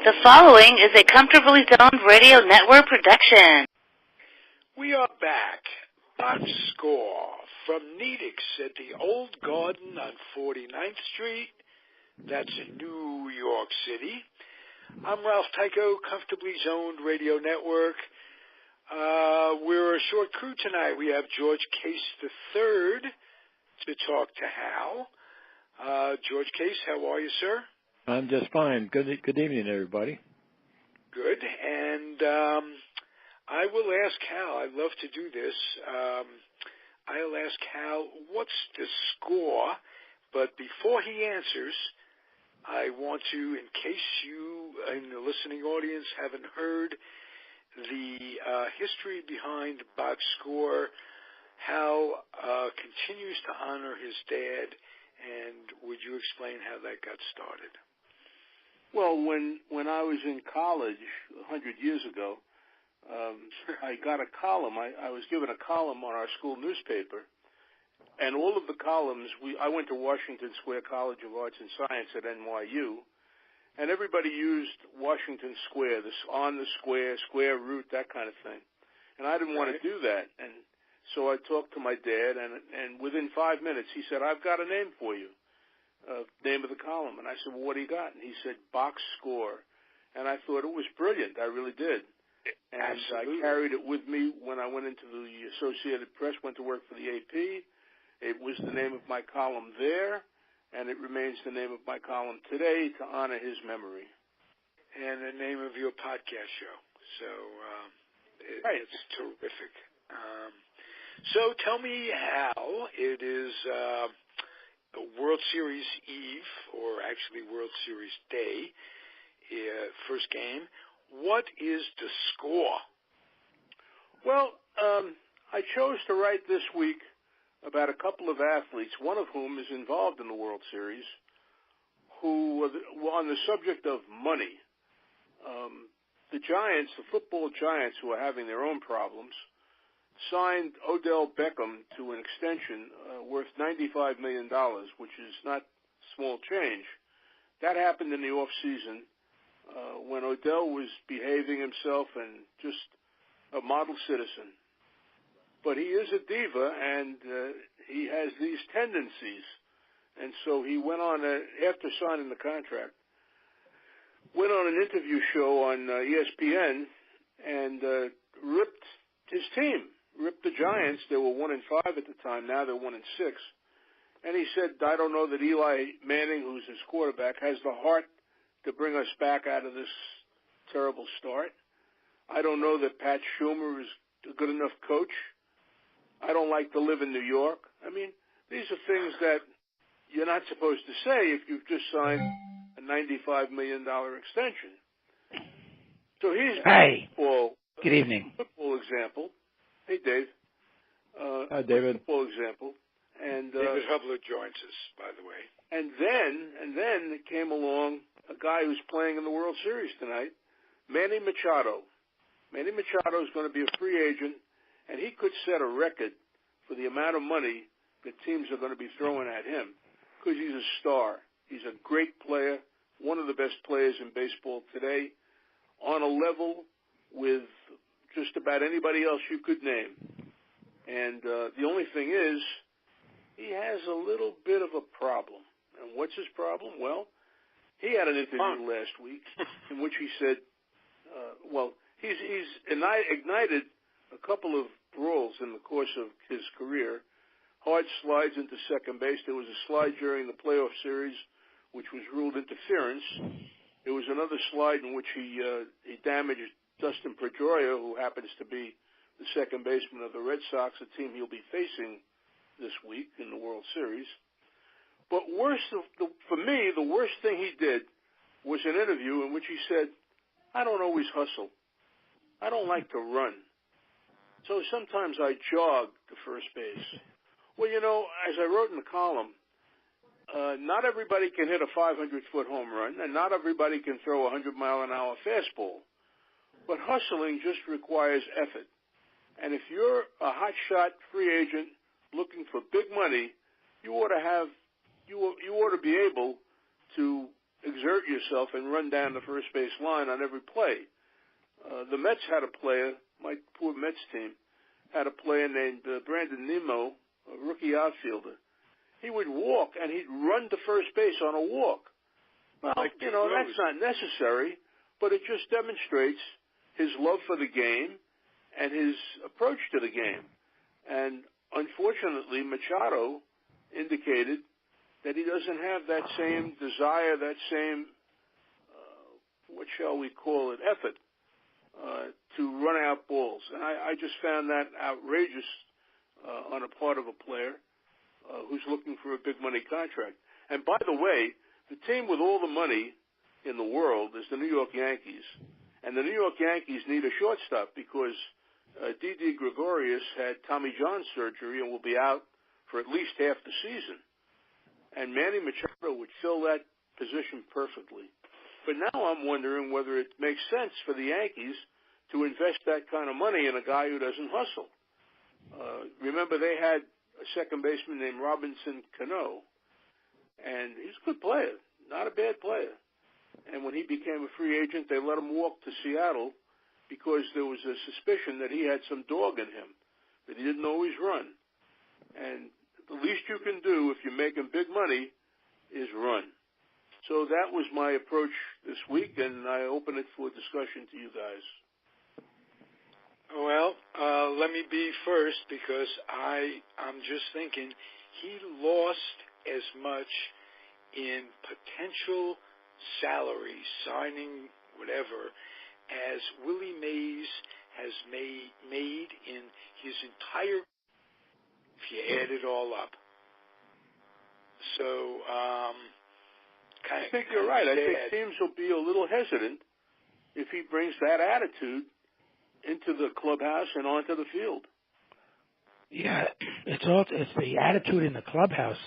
The following is a Comfortably Zoned Radio Network production. We are back. Bock Score from Nedick's at the Old Garden on 49th Street. That's in New York City. I'm Ralph Tycho, Comfortably Zoned Radio Network. We're a short crew tonight. We have George Case III to talk to Hal. George Case, how are you, sir? I'm just fine. Good evening, everybody. Good. And I will ask Hal, I'd love to do this. I'll ask Hal, what's the score? But before he answers, I want to, in case you in the listening audience haven't heard the history behind Bock's Score, Hal continues to honor his dad, and would you explain how that got started? Well, when I was in college 100 years ago, I got a column. I was given a column on our school newspaper, and all of the columns, I went to Washington Square College of Arts and Science at NYU, and everybody used Washington Square, this on the square, square root, that kind of thing. And I didn't want to do that, and so I talked to my dad, and within 5 minutes he said, "I've got a name for you." Name of the column. And I said, "Well, what do you got?" And he said, "Bock Score." And I thought it was brilliant. I really did. And Absolutely. I carried it with me when I went into the Associated Press, went to work for the AP. It was the name of my column there, and it remains the name of my column today to honor his memory. And the name of your podcast show. So Right. It's terrific. So tell me how it is World Series Eve, or actually World Series Day, first game. What is the score? Well, I chose to write this week about a couple of athletes, one of whom is involved in the World Series, who were on the subject of money. The Giants, the football Giants, who are having their own problems, signed Odell Beckham to an extension worth $95 million, which is not small change. That happened in the off-season when Odell was behaving himself and just a model citizen. But he is a diva, and he has these tendencies. And so he went on, after signing the contract, went on an interview show on ESPN and ripped his team. Ripped the Giants. They were 1-5 at the time. Now they're 1-6. And he said, "I don't know that Eli Manning, who's his quarterback, has the heart to bring us back out of this terrible start. I don't know that Pat Schumer is a good enough coach. I don't like to live in New York." I mean, these are things that you're not supposed to say if you've just signed a $95 million extension. So here's Good evening. Football example. Hey, Dave. Hi, David. Football example. And David Hubler joins us, by the way. And then came along a guy who's playing in the World Series tonight, Manny Machado. Manny Machado is going to be a free agent, and he could set a record for the amount of money that teams are going to be throwing at him because he's a star. He's a great player, one of the best players in baseball today, on a level with just about anybody else you could name. And the only thing is, he has a little bit of a problem. And what's his problem? Well, he had an interview last week in which he said, he's ignited a couple of brawls in the course of his career. Hard slides into second base. There was a slide during the playoff series which was ruled interference. There was another slide in which he damaged Dustin Pedroia, who happens to be the second baseman of the Red Sox, a team he'll be facing this week in the World Series. But for me, the worst thing he did was an interview in which he said, "I don't always hustle. I don't like to run. So sometimes I jog to first base." Well, as I wrote in the column, not everybody can hit a 500-foot home run, and not everybody can throw a 100-mile-an-hour fastball. But hustling just requires effort. And if you're a hotshot free agent looking for big money, you ought to be able to exert yourself and run down the first base line on every play. The Mets had a player, my poor Mets team, had a player named Brandon Nimmo, a rookie outfielder. He would walk, and he'd run to first base on a walk. Well, that's not necessary, but it just demonstrates his love for the game and his approach to the game. And unfortunately, Machado indicated that he doesn't have that same desire, that same, what shall we call it, effort to run out balls. And I just found that outrageous on a part of a player who's looking for a big money contract. And by the way, the team with all the money in the world is the New York Yankees. And the New York Yankees need a shortstop because Didi Gregorius had Tommy John surgery and will be out for at least half the season. And Manny Machado would fill that position perfectly. But now I'm wondering whether it makes sense for the Yankees to invest that kind of money in a guy who doesn't hustle. Remember, they had a second baseman named Robinson Cano, and he's a good player, not a bad player. And when he became a free agent, they let him walk to Seattle because there was a suspicion that he had some dog in him, that he didn't always run. And the least you can do if you're making big money is run. So that was my approach this week, and I open it for discussion to you guys. Well, let me be first because I'm just thinking he lost as much in potential salary, signing, whatever, as Willie Mays has made in his entire, if you add it all up. So, I think you're right. I think teams will be a little hesitant if he brings that attitude into the clubhouse and onto the field. Yeah, it's the attitude in the clubhouse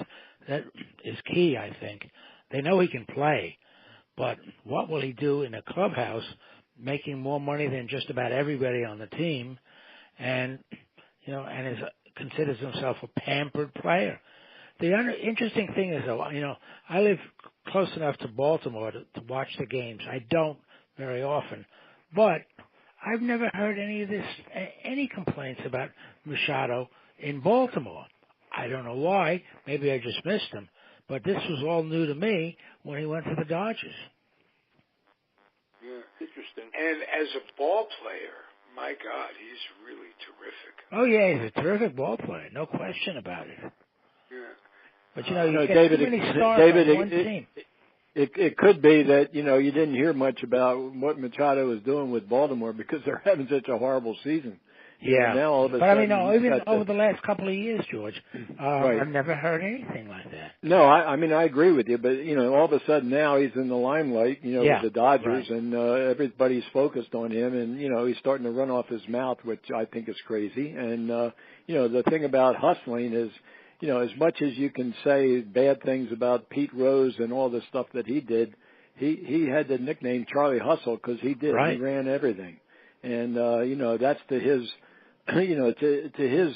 that is key, I think. They know he can play, but what will he do in the clubhouse making more money than just about everybody on the team and considers himself a pampered player? The interesting thing is, though, I live close enough to Baltimore to watch the games. I don't very often, but I've never heard any complaints about Machado in Baltimore. I don't know why. Maybe I just missed him. But this was all new to me when he went to the Dodgers. Yeah, interesting. And as a ball player, my God, he's really terrific. Oh, yeah, he's a terrific ball player. No question about it. Yeah. But, you get David, too many stars on one team. It could be that, you didn't hear much about what Machado is doing with Baltimore because they're having such a horrible season. Yeah. Now all of a but sudden, even over the last couple of years, George, right. I've never heard anything like that. No, I agree with you, but, all of a sudden now he's in the limelight, with the Dodgers, right. And everybody's focused on him, and, he's starting to run off his mouth, which I think is crazy. And, the thing about hustling is, as much as you can say bad things about Pete Rose and all the stuff that he did, he had the nickname Charlie Hustle because he did. Right. He ran everything. And, that's to his, to his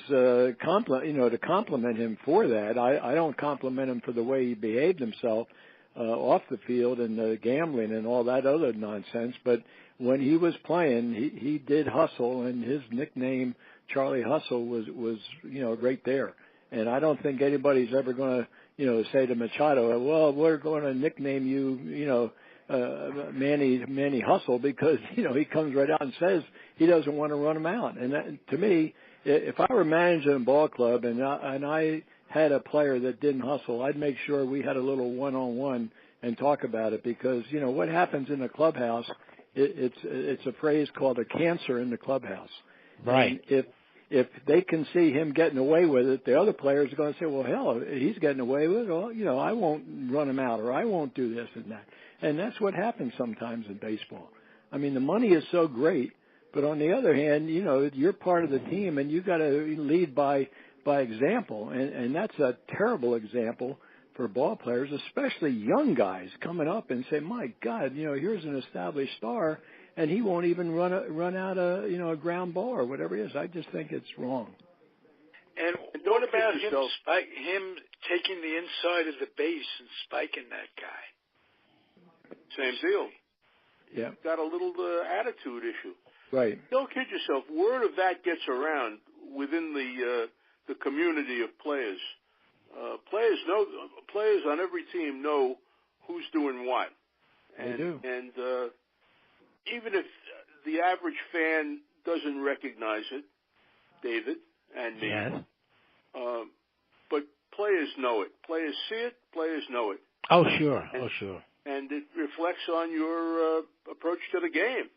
compliment, to compliment him for that. I don't compliment him for the way he behaved himself off the field and the gambling and all that other nonsense. But when he was playing, he did hustle, and his nickname Charlie Hustle was right there. And I don't think anybody's ever going to, say to Machado, well, we're going to nickname you, Manny Hustle because, he comes right out and says he doesn't want to run him out. And that, to me, if I were managing a ball club and I had a player that didn't hustle, I'd make sure we had a little one-on-one and talk about it because, what happens in the clubhouse, it's a phrase called a cancer in the clubhouse. Right. And if they can see him getting away with it, the other players are going to say, well, hell, he's getting away with it. Well, I won't run him out or I won't do this and that. And that's what happens sometimes in baseball. I mean, the money is so great, but on the other hand, you're part of the team and you got to lead by example. And that's a terrible example for ball players, especially young guys coming up and say, my God, here's an established star. And he won't even run out a ground ball or whatever it is. I just think it's wrong. And what about him taking the inside of the base and spiking that guy? Same deal. Yeah. Got a little attitude issue. Right. Don't kid yourself. Word of that gets around within the community of players. Players on every team know who's doing what. And, they do. And even if the average fan doesn't recognize it, David and me, Yes. but players know it. Players see it. Players know it. Oh, sure. And it reflects on your approach to the game.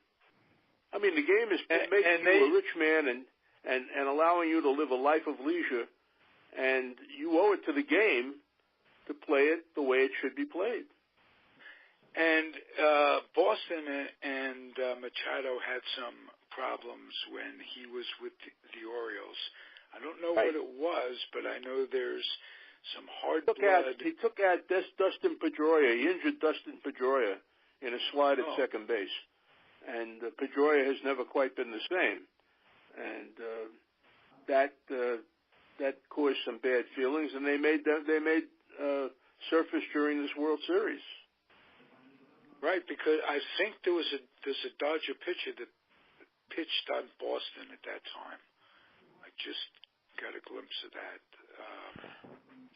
I mean, the game is making you a rich man and allowing you to live a life of leisure, and you owe it to the game to play it the way it should be played. And Boston and Machado had some problems when he was with the Orioles. I don't know what it was, but I know there's some hard blood. He took out Dustin Pedroia. He injured Dustin Pedroia in a slide at second base. And Pedroia has never quite been the same. And that caused some bad feelings, and they made surface during this World Series. Right, because I think there's a Dodger pitcher that pitched on Boston at that time. I just got a glimpse of that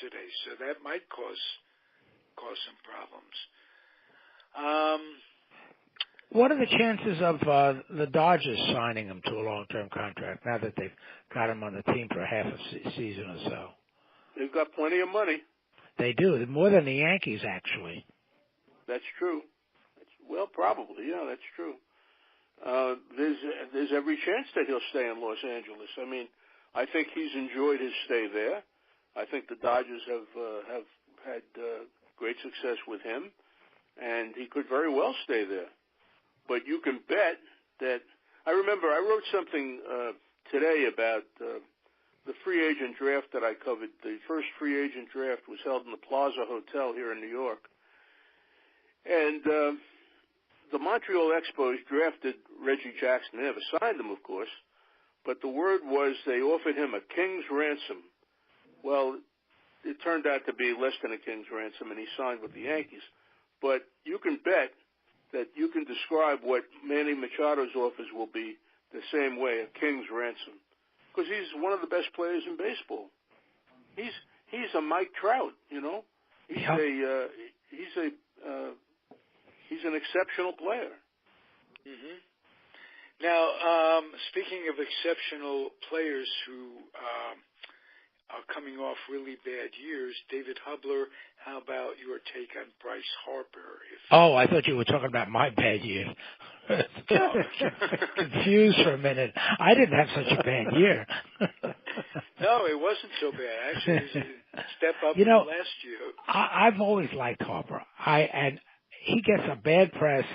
today, so that might cause some problems. What are the chances of the Dodgers signing him to a long-term contract now that they've got him on the team for half a season or so? They've got plenty of money. They do, more than the Yankees, actually. That's true. Well, probably, yeah, that's true. There's every chance that he'll stay in Los Angeles. I mean, I think he's enjoyed his stay there. I think the Dodgers have had great success with him, and he could very well stay there. But you can bet that I remember I wrote something today about the free agent draft that I covered. The first free agent draft was held in the Plaza Hotel here in New York, and the Montreal Expos drafted Reggie Jackson. They never signed him, of course, but the word was they offered him a king's ransom. Well, it turned out to be less than a king's ransom, and he signed with the Yankees. But you can bet that you can describe what Manny Machado's offers will be the same way, a king's ransom, because he's one of the best players in baseball. He's a Mike Trout, you know. He's an exceptional player. Mm-hmm. Now, speaking of exceptional players who are coming off really bad years, David Hubler, how about your take on Bryce Harper? I thought you were talking about my bad year. Confused for a minute. I didn't have such a bad year. No, it wasn't so bad. Actually, it was a step up from last year. I've always liked Harper. And he gets a bad press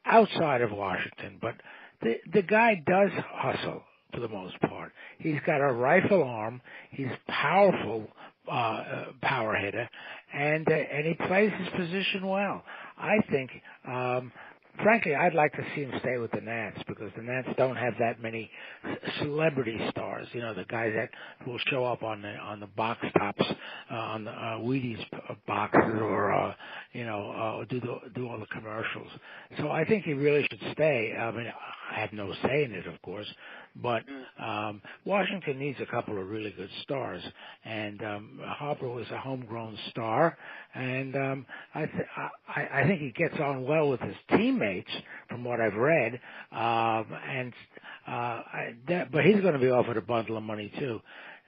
outside of Washington, but the guy does hustle for the most part. He's got a rifle arm. He's powerful power hitter, and he plays his position well. I think, frankly, I'd like to see him stay with the Nats because the Nats don't have that many celebrity stars. You know, the guys that will show up on the box tops, on the Wheaties boxes, or do all the commercials. So I think he really should stay. I mean, I have no say in it, of course, but Washington needs a couple of really good stars, and Harper was a homegrown star, and I think he gets on well with his teammates, from what I've read, but he's going to be offered a bundle of money too.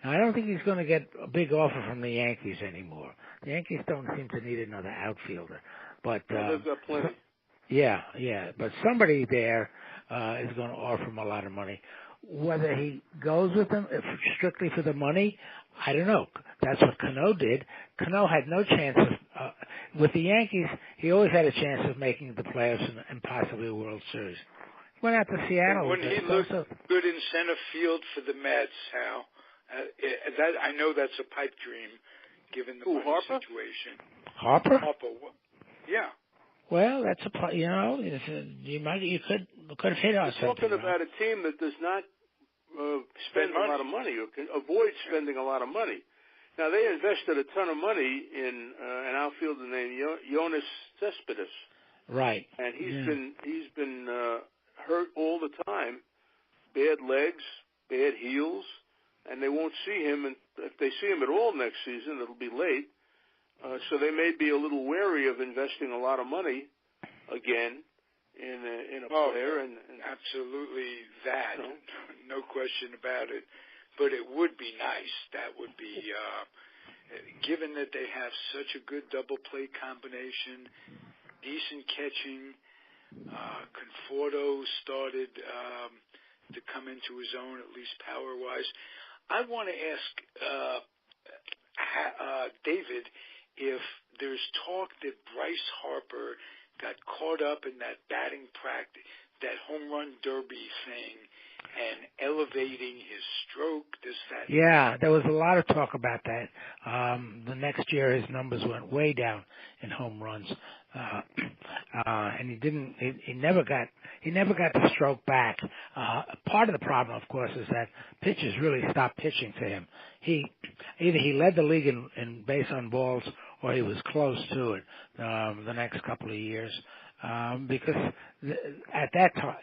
Now, I don't think he's going to get a big offer from the Yankees anymore. The Yankees don't seem to need another outfielder, but they've got plenty. Yeah, but somebody there is going to offer him a lot of money. Whether he goes with them strictly for the money, I don't know. That's what Cano did. Cano had no chance of, with the Yankees, he always had a chance of making the playoffs and possibly a World Series. Went out to Seattle. When he looked good in center field for the Mets, Hal, I know that's a pipe dream, given the money situation. Harper? Yeah. Well, that's you could have hit on something. Talking about a team that does not spend a lot of money or can avoid spending a lot of money. Now, they invested a ton of money in an outfielder named Yoenis Cespedes. Right. And he's been hurt all the time, bad legs, bad heels, and they won't see him. And if they see him at all next season, it'll be late. So they may be a little wary of investing a lot of money again in a player. And absolutely that, no question about it. But it would be nice. That would be, given that they have such a good double play combination, decent catching. Conforto started to come into his own, at least power-wise. I want to ask David if there's talk that Bryce Harper got caught up in that batting practice, that home run derby thing, and elevating his stroke. Does that? Yeah, there was a lot of talk about that. The next year, his numbers went way down in home runs, and he never got the stroke back. Part of the problem, of course, is that pitchers really stopped pitching to him. Either he led the league in base on balls, or he was close to it the next couple of years. Because at that time,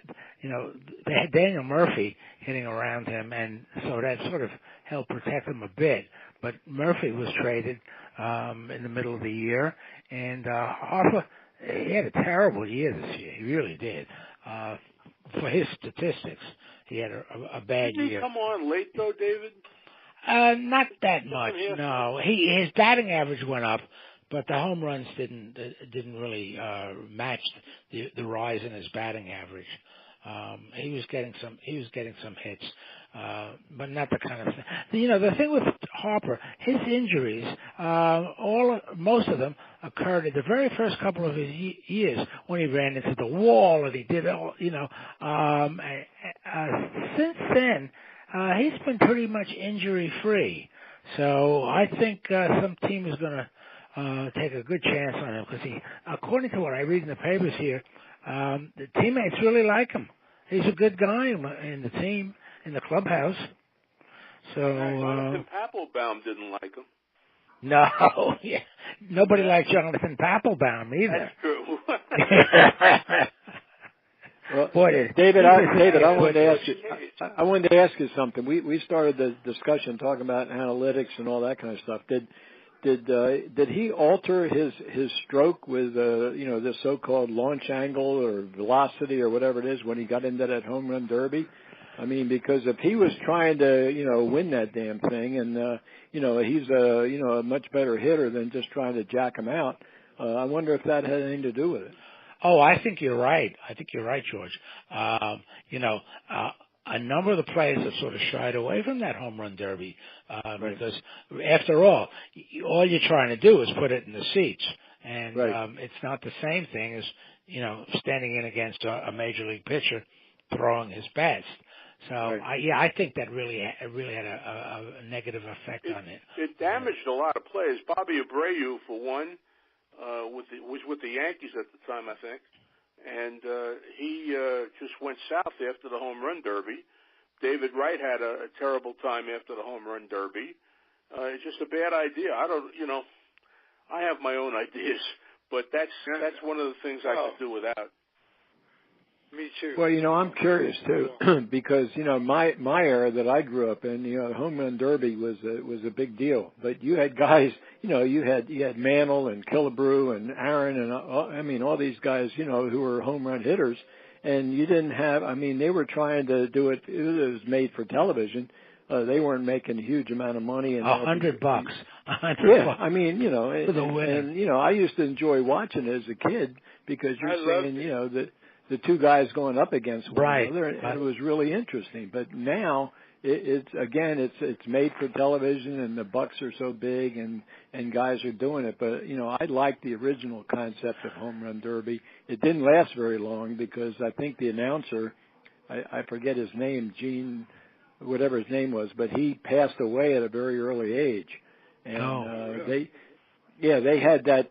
they had Daniel Murphy hitting around him, and so that sort of helped protect him a bit. But Murphy was traded in the middle of the year, and Harper, he had a terrible year this year. He really did. For his statistics, he had a bad year. Did he come on late, though, David? Not that much, no. His batting average went up, but the home runs didn't really match the rise in his batting average. He was getting some hits, but not the kind of thing. The thing with Harper, his injuries, most of them occurred in the very first couple of his years when he ran into the wall and he did all. Since then, he's been pretty much injury free. So I think some team is going to take a good chance on him because according to what I read in the papers here, the teammates really like him. He's a good guy in the team, in the clubhouse. So Jonathan Papelbaum didn't like him. No, nobody likes Jonathan Papelbaum either. That's true. Well, boy, David, I wanted to ask you something. We started the discussion talking about analytics and all that kind of stuff. Did he alter his stroke with the so-called launch angle or velocity or whatever it is when he got into that home run derby? I mean, because if he was trying to win that damn thing, and he's a much better hitter than just trying to jack him out, I wonder if that had anything to do with it. Oh, I think you're right. George. A number of the players have sort of shied away from that home run derby because, after all you're trying to do is put it in the seats, and it's not the same thing as standing in against a major league pitcher throwing his best. So I think that really had a negative effect on it. It damaged a lot of players. Bobby Abreu, for one, was with the Yankees at the time, I think. And he just went south after the home run derby. David Wright had a terrible time after the home run derby. It's just a bad idea. I have my own ideas, but that's one of the things I could do without. Me too. Well, I'm curious too, because my era that I grew up in, the home run derby was a big deal. But you had guys, you had Mantle and Killebrew and Aaron and all these guys, who were home run hitters, and you didn't have. They were trying to do it. It was made for television. They weren't making a huge amount of money. And $100. $100. Yeah, For the winner. And I used to enjoy watching it as a kid because you're saying, the two guys going up against one another, and it was really interesting. But now it's made for television, and the bucks are so big, and guys are doing it. But I like the original concept of home run derby. It didn't last very long because I think the announcer, I forget his name, Gene, whatever his name was, but he passed away at a very early age, and Yeah, they had that.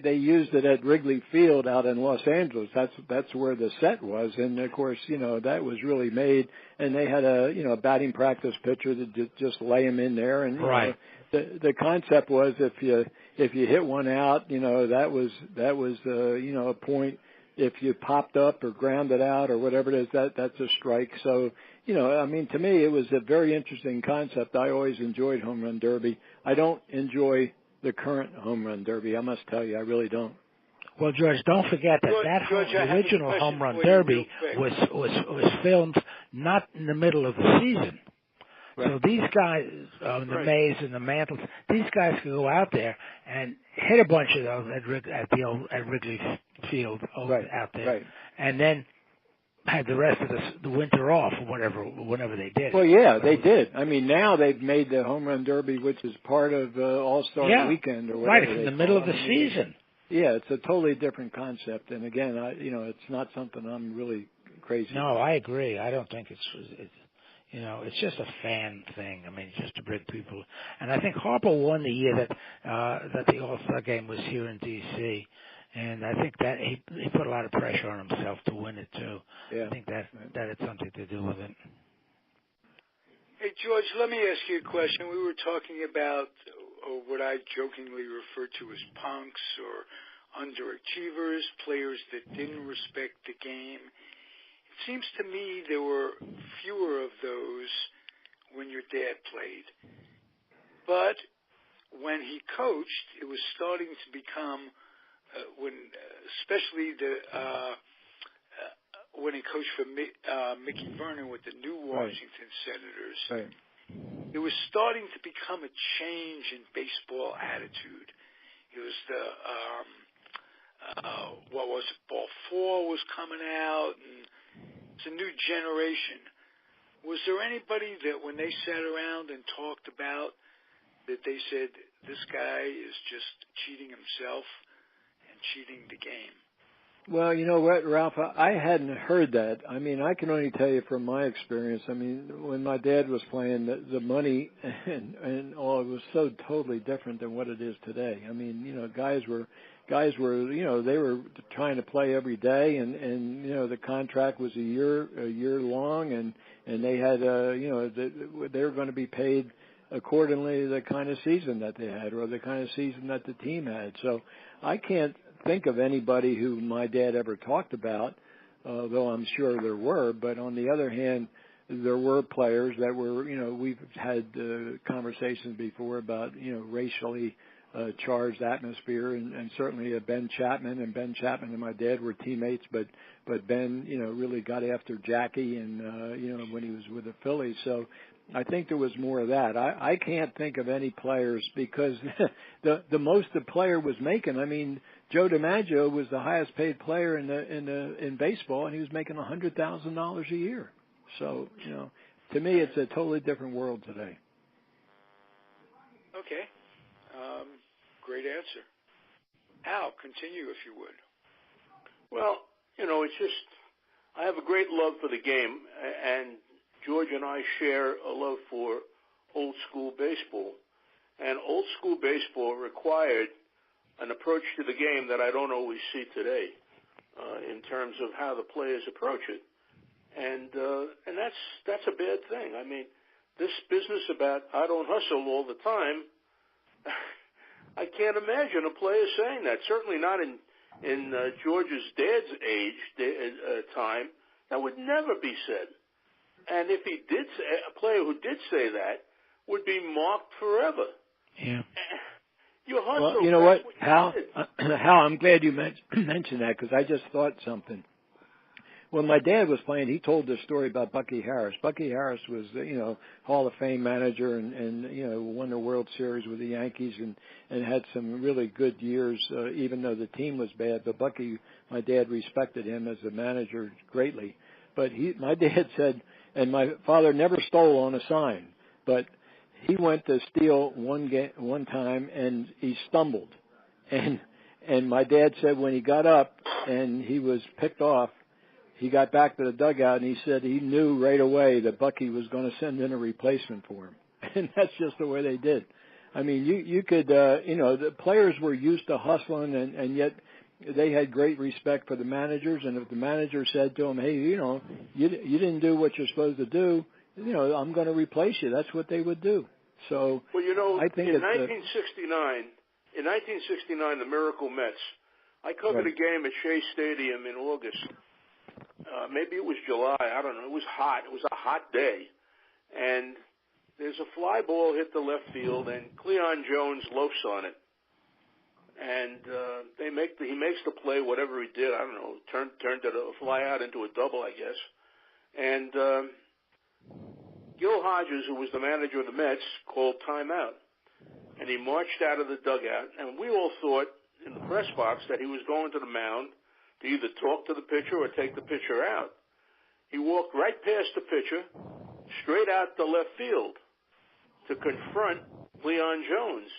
They used it at Wrigley Field out in Los Angeles. That's where the set was, and of course, that was really made. And they had a batting practice pitcher that just lay him in there. And right. The concept was if you hit one out, that was a point. If you popped up or grounded out or whatever it is, that's a strike. So, to me, it was a very interesting concept. I always enjoyed home run derby. I don't enjoy the current home run derby. I must tell you, I really don't. Well, George, don't forget that the original home run derby was filmed not in the middle of the season. Right. So these guys, the Mays and the Mantles, these guys could go out there and hit a bunch of those at Wrigley Field out there, right. And then had the rest of the winter off or whenever they did. Well, yeah, they did. I mean, now they've made the home run derby, which is part of All-Star Weekend or whatever. Right, it's in the middle of the season. Yeah, it's a totally different concept, and again, it's not something I'm really crazy. No, I agree. I don't think it's just a fan thing. I mean, just to bring people. And I think Harper won the year that the All-Star game was here in D.C., and I think that he put a lot of pressure on himself to win it too. Yeah. I think that had something to do with it. Hey, George, let me ask you a question. We were talking about what I jokingly refer to as punks or underachievers, players that didn't respect the game. It seems to me there were fewer of those when your dad played. But when he coached, it was starting to become, especially when he coached for Mickey Vernon with the new Washington Senators, right. It was starting to become a change in baseball attitude. It was Ball 4 was coming out, and it's a new generation. Was there anybody that when they sat around and talked about that they said, this guy is just cheating himself and cheating the game? Well, you know what, Ralph, I hadn't heard that. I mean, I can only tell you from my experience. I mean, when my dad was playing, the money and all, it was so totally different than what it is today. I mean, guys were, they were trying to play every day, and the contract was a year long, and they had, they were going to be paid accordingly to the kind of season that they had or the kind of season that the team had. So I can't think of anybody who my dad ever talked about, though I'm sure there were. But on the other hand, there were players that were, we've had conversations before about, racially charged atmosphere, and certainly Ben Chapman and my dad were teammates, but Ben, really got after Jackie and, when he was with the Phillies. So I think there was more of that. I can't think of any players because the most the player was making, I mean, Joe DiMaggio was the highest paid player in baseball, and he was making $100,000 a year. So, to me, it's a totally different world today. Okay. Great answer. Al, continue if you would. Well, it's just, I have a great love for the game, and George and I share a love for old school baseball. And old school baseball required an approach to the game that I don't always see today in terms of how the players approach it. And that's a bad thing. I mean, this business about I don't hustle all the time, I can't imagine a player saying that. Certainly not in George's dad's time. That would never be said. And if he did say, a player who did say that would be marked forever. Yeah. You hustle. Well, you know what, Hal? Hal, I'm glad you mentioned that because I just thought something. When my dad was playing, he told this story about Bucky Harris. Bucky Harris was, Hall of Fame manager and won the World Series with the Yankees and had some really good years, even though the team was bad. But Bucky, my dad respected him as a manager greatly. But my dad said, and my father never stole on a sign, but he went to steal one time and he stumbled. And my dad said when he got up and he was picked off, he got back to the dugout and he said he knew right away that Bucky was going to send in a replacement for him. And that's just the way they did. I mean, you could, the players were used to hustling, and yet they had great respect for the managers. And if the manager said to them, "Hey, you didn't do what you're supposed to do, I'm going to replace you," that's what they would do. So, well, I think in 1969, the Miracle Mets. I covered a game at Shea Stadium in August. Maybe it was July. I don't know. It was hot. It was a hot day, and there's a fly ball hit the left field, and Cleon Jones loafs on it. And he makes the play, whatever he did. I don't know. Turned a fly out into a double, I guess. And Gil Hodges, who was the manager of the Mets, called timeout. And he marched out of the dugout. And we all thought in the press box that he was going to the mound to either talk to the pitcher or take the pitcher out. He walked right past the pitcher, straight out to left field to confront Cleon Jones.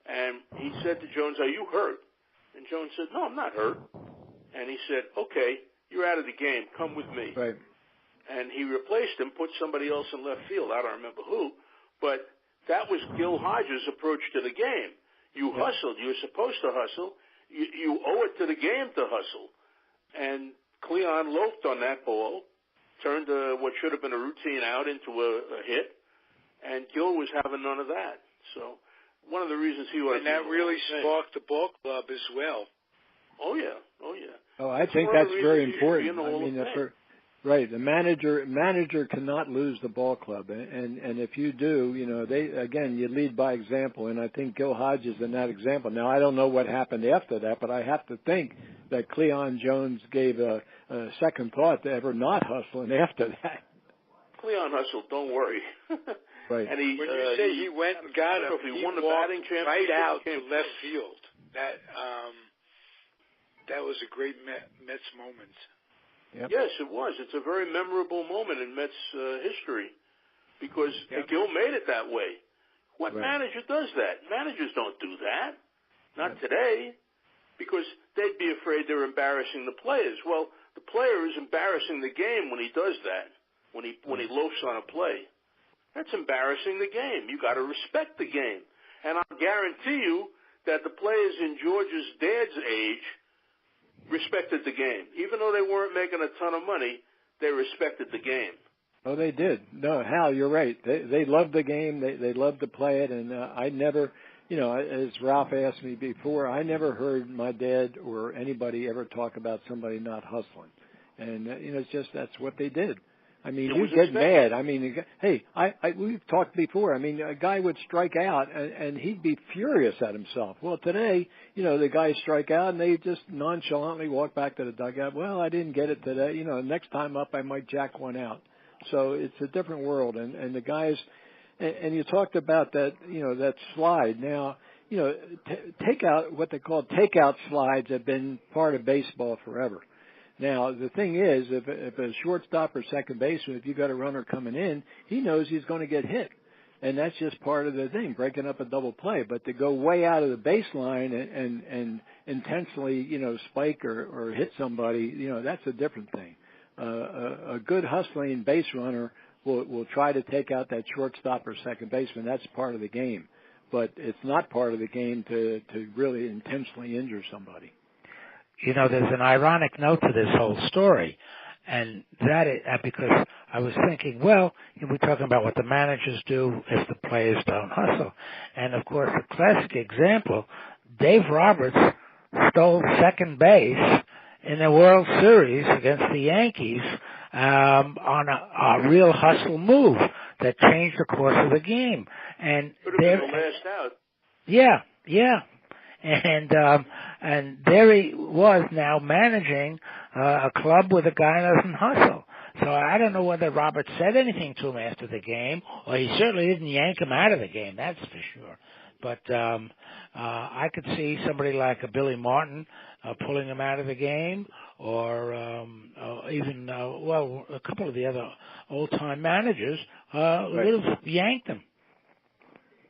And he said to Jones, "Are you hurt?" And Jones said, "No, I'm not hurt." And he said, "Okay, you're out of the game. Come with me." Right. And he replaced him, put somebody else in left field. I don't remember who. But that was Gil Hodges' approach to the game. You hustled. You're supposed to hustle. You owe it to the game to hustle. And Cleon loafed on that ball, turned what should have been a routine out into a hit, and Gil was having none of that. So one of the reasons he was... And that really sparked the ball club as well. Oh, yeah. Oh, yeah. Oh, I think that's very important. I mean, right. The manager cannot lose the ball club, and if you do, you lead by example, and I think Gil Hodges in that example. Now, I don't know what happened after that, but I have to think that Cleon Jones gave a second thought to ever not hustling after that. Cleon hustled, don't worry. Right. And when you say he went and got him, he won the walked batting championship right out to left field. That was a great Mets moment. Yep. Yes, it was. It's a very memorable moment in Mets history because Gil made it that way. What manager does that? Managers don't do that. Not today, because they'd be afraid they're embarrassing the players. Well, the player is embarrassing the game when he does that, when he loafs on a play. That's embarrassing the game. You got to respect the game. And I'll guarantee you that the players in George's dad's age respected the game. Even though they weren't making a ton of money, they respected the game. Oh, they did. No, Hal, you're right. They loved the game. They loved to play it. And I never, as Ralph asked me before, I never heard my dad or anybody ever talk about somebody not hustling. And, it's just that's what they did. I mean, you get mad. I mean, hey, we've talked before. I mean, a guy would strike out, and he'd be furious at himself. Well, today, the guys strike out, and they just nonchalantly walk back to the dugout. Well, I didn't get it today. Next time up, I might jack one out. So it's a different world. And the guys, and you talked about that, that slide. Now, what they call takeout slides have been part of baseball forever. Now, the thing is, if a shortstop or second baseman, if you got a runner coming in, he knows he's going to get hit. And that's just part of the thing, breaking up a double play. But to go way out of the baseline and intentionally, spike or hit somebody, that's a different thing. A good hustling base runner will try to take out that shortstop or second baseman. That's part of the game. But it's not part of the game to really intentionally injure somebody. There's an ironic note to this whole story, and that is because I was thinking, well, we're talking about what the managers do if the players don't hustle. And, of course, the classic example, Dave Roberts stole second base in the World Series against the Yankees on a real hustle move that changed the course of the game. And could have been the last out. Yeah. And there he was now managing a club with a guy who doesn't hustle. So I don't know whether Robert said anything to him after the game, or he certainly didn't yank him out of the game, that's for sure. But I could see somebody like a Billy Martin pulling him out of the game, or even, a couple of the other old-time managers would have yanked him.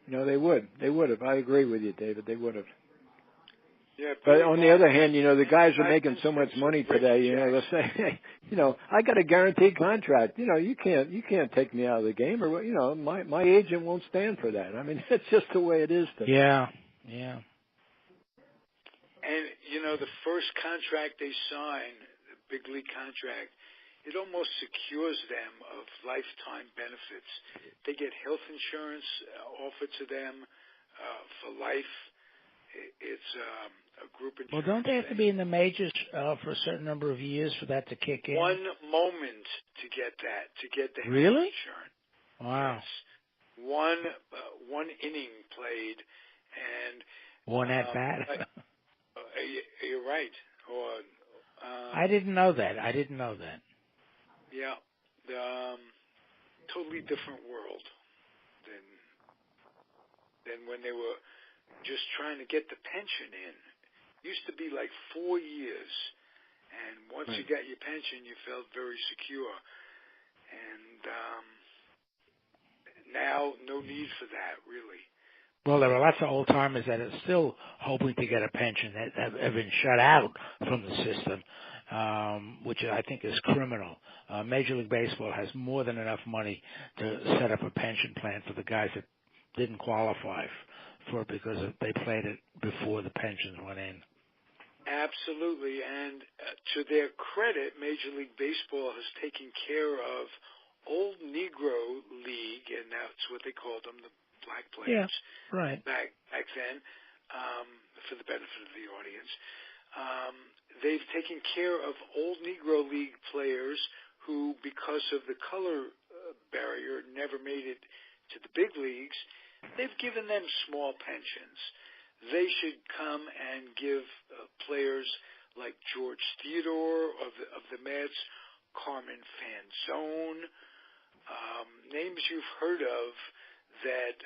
They would. They would have. I agree with you, David. They would have. Yeah, but on the other hand, the guys are making so much money today. They'll say, hey, I got a guaranteed contract. You can't take me out of the game, or my agent won't stand for that. I mean, it's just the way it is today. Yeah. And the first contract they sign, the big league contract, it almost secures them of lifetime benefits. They get health insurance offered to them for life. It's a group insurance. Well, don't they have to be in the majors for a certain number of years for that to kick in? 1 moment to get the health really? insurance. Wow. Yes. One inning played, and one at bat. You're right. Or I didn't know that. Yeah, totally different world than when they were just trying to get the pension in. It used to be like 4 years, and once you got your pension, you felt very secure. And now, no need for that, really. Well, there are lots of old-timers that are still hoping to get a pension that have been shut out from the system, which I think is criminal. Major League Baseball has more than enough money to set up a pension plan for the guys that didn't qualify for it because they played it before the pensions went in. Absolutely, and to their credit, Major League Baseball has taken care of Old Negro League, and that's what they called them, the black players. Yeah, right. Back then, for the benefit of the audience. They've taken care of Old Negro League players who, because of the color barrier, never made it to the big leagues. They've given them small pensions. They should come and give players like George Theodore of the Mets, Carmen Fanzone, names you've heard of that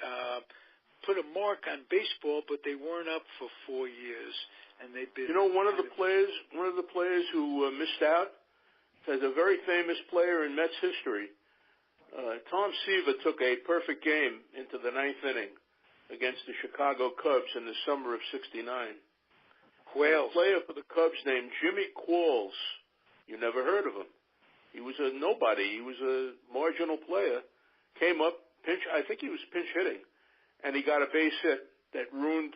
put a mark on baseball, but they weren't up for 4 years, and they've been. One of the players who missed out is a very famous player in Mets history. Tom Seaver took a perfect game into the 9th inning against the Chicago Cubs in the summer of '69. Quails. A player for the Cubs named Jimmy Qualls. You never heard of him. He was a nobody. He was a marginal player. Came up, I think he was pinch hitting, and he got a base hit that ruined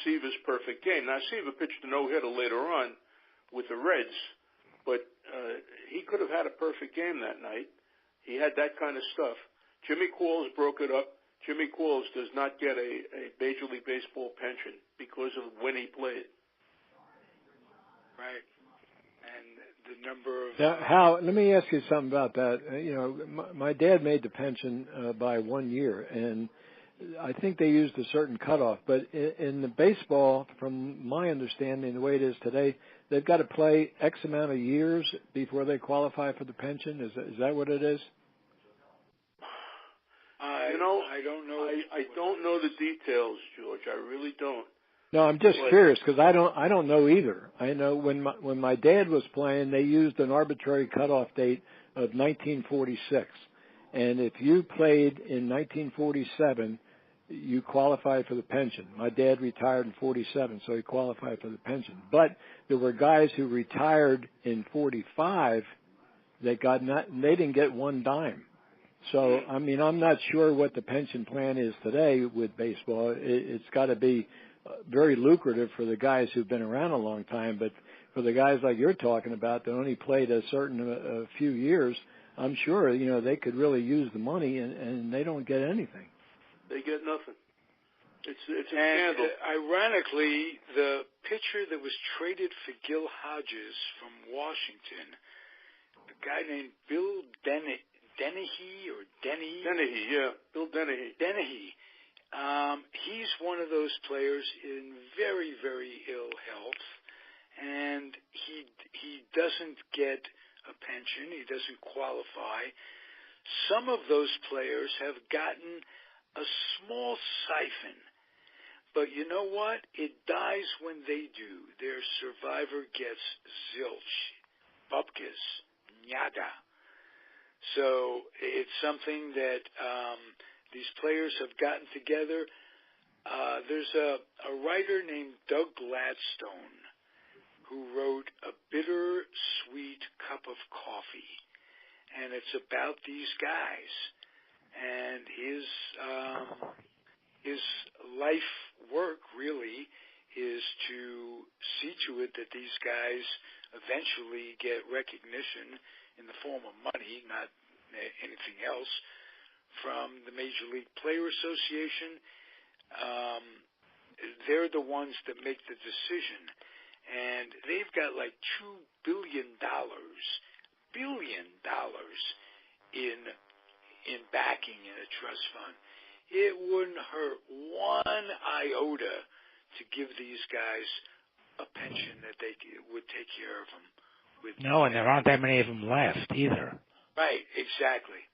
Seaver's perfect game. Now, Seaver pitched a no-hitter later on with the Reds, but he could have had a perfect game that night. He had that kind of stuff. Jimmy Qualls broke it up. Jimmy Qualls does not get a Major League Baseball pension because of when he played. Right. And the number of... Now, Hal, let me ask you something about that. My dad made the pension by 1 year, and I think they used a certain cutoff. But in the baseball, from my understanding, the way it is today, they've got to play X amount of years before they qualify for the pension. Is that what it is? I don't know. I don't know the details, George. I really don't. No, I'm just curious because I don't know either. I know when my dad was playing, they used an arbitrary cutoff date of 1946, and if you played in 1947, you qualified for the pension. My dad retired in 47, so he qualified for the pension. But there were guys who retired in 45 that they didn't get one dime. So, I mean, I'm not sure what the pension plan is today with baseball. It's got to be very lucrative for the guys who've been around a long time, but for the guys like you're talking about that only played a few years, I'm sure, they could really use the money and they don't get anything. They get nothing. It's a scandal. And ironically, the pitcher that was traded for Gil Hodges from Washington, a guy named Bill Dennehy. Dennehy, yeah. Bill Dennehy. He's one of those players in very, very ill health, and he doesn't get a pension. He doesn't qualify. Some of those players have gotten a small siphon, but you know what? It dies when they do. Their survivor gets zilch, bupkis, nada. So it's something that these players have gotten together. There's a writer named Doug Gladstone who wrote A Bitter-Sweet Cup of Coffee, and it's about these guys and his life work really is to see to it that these guys eventually get recognition in the form of money, not anything else, from the Major League Player Association. They're the ones that make the decision, and they've got like $2 billion in backing in a trust fund. It wouldn't hurt one iota to give these guys a pension that they would take care of them. No, and there aren't that many of them left either. Right, exactly.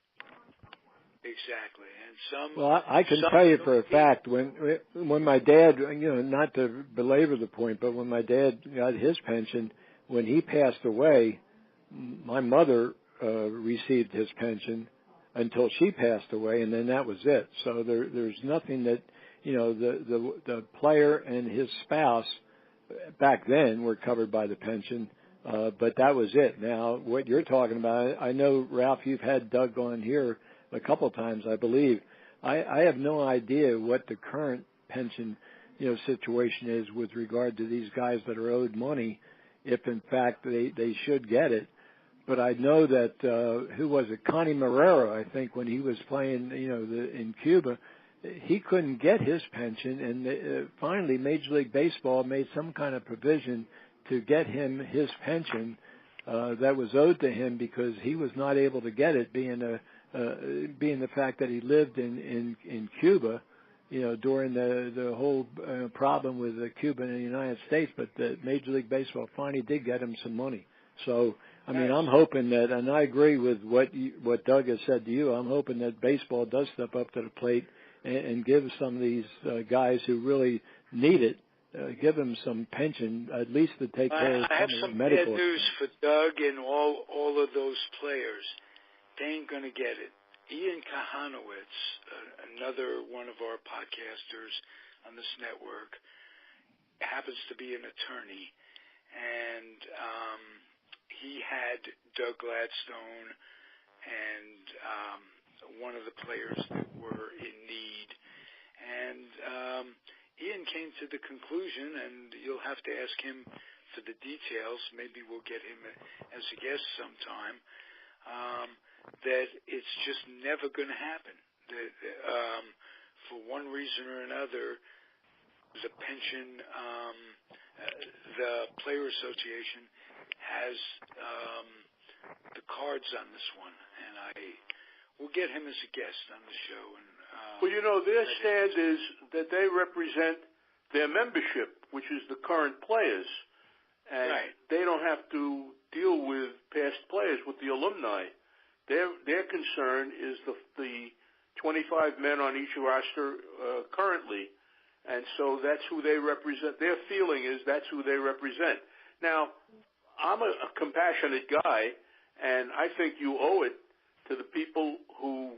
And well, I can tell you for a fact when my dad, not to belabor the point, but when my dad got his pension, when he passed away, my mother received his pension until she passed away, and then that was it. So there's nothing that the player and his spouse back then were covered by the pension, but that was it. Now, what you're talking about, I know, Ralph, you've had Doug on here a couple of times, I believe. I have no idea what the current pension, situation is with regard to these guys that are owed money, if in fact they should get it. But I know that who was it? Connie Marrero, I think, when he was playing, in Cuba, he couldn't get his pension, and finally Major League Baseball made some kind of provision to get him his pension that was owed to him because he was not able to get it, being the fact that he lived in Cuba, during the whole problem with Cuba and the United States. But the Major League Baseball finally did get him some money. So, I mean, I'm hoping that, and I agree with what Doug has said to you, I'm hoping that baseball does step up to the plate and give some of these guys who really need it, give them some pension, at least to take care of some medical. I have some bad news for Doug and all of those players. They ain't going to get it. Ian Kahanowitz, another one of our podcasters on this network, happens to be an attorney, and he had Doug Gladstone and one of the players that were in need. And Ian came to the conclusion, and you'll have to ask him for the details, maybe we'll get him as a guest sometime, that it's just never going to happen. That for one reason or another, the pension, the Player Association has the cards on this one, and we'll get him as a guest on the show. And well, their stand is that they represent their membership, which is the current players, and they don't have to deal with past players, with the alumni. Their concern is the 25 men on each roster currently, and so that's who they represent. Their feeling is that's who they represent. Now, I'm a compassionate guy, and I think you owe it to the people who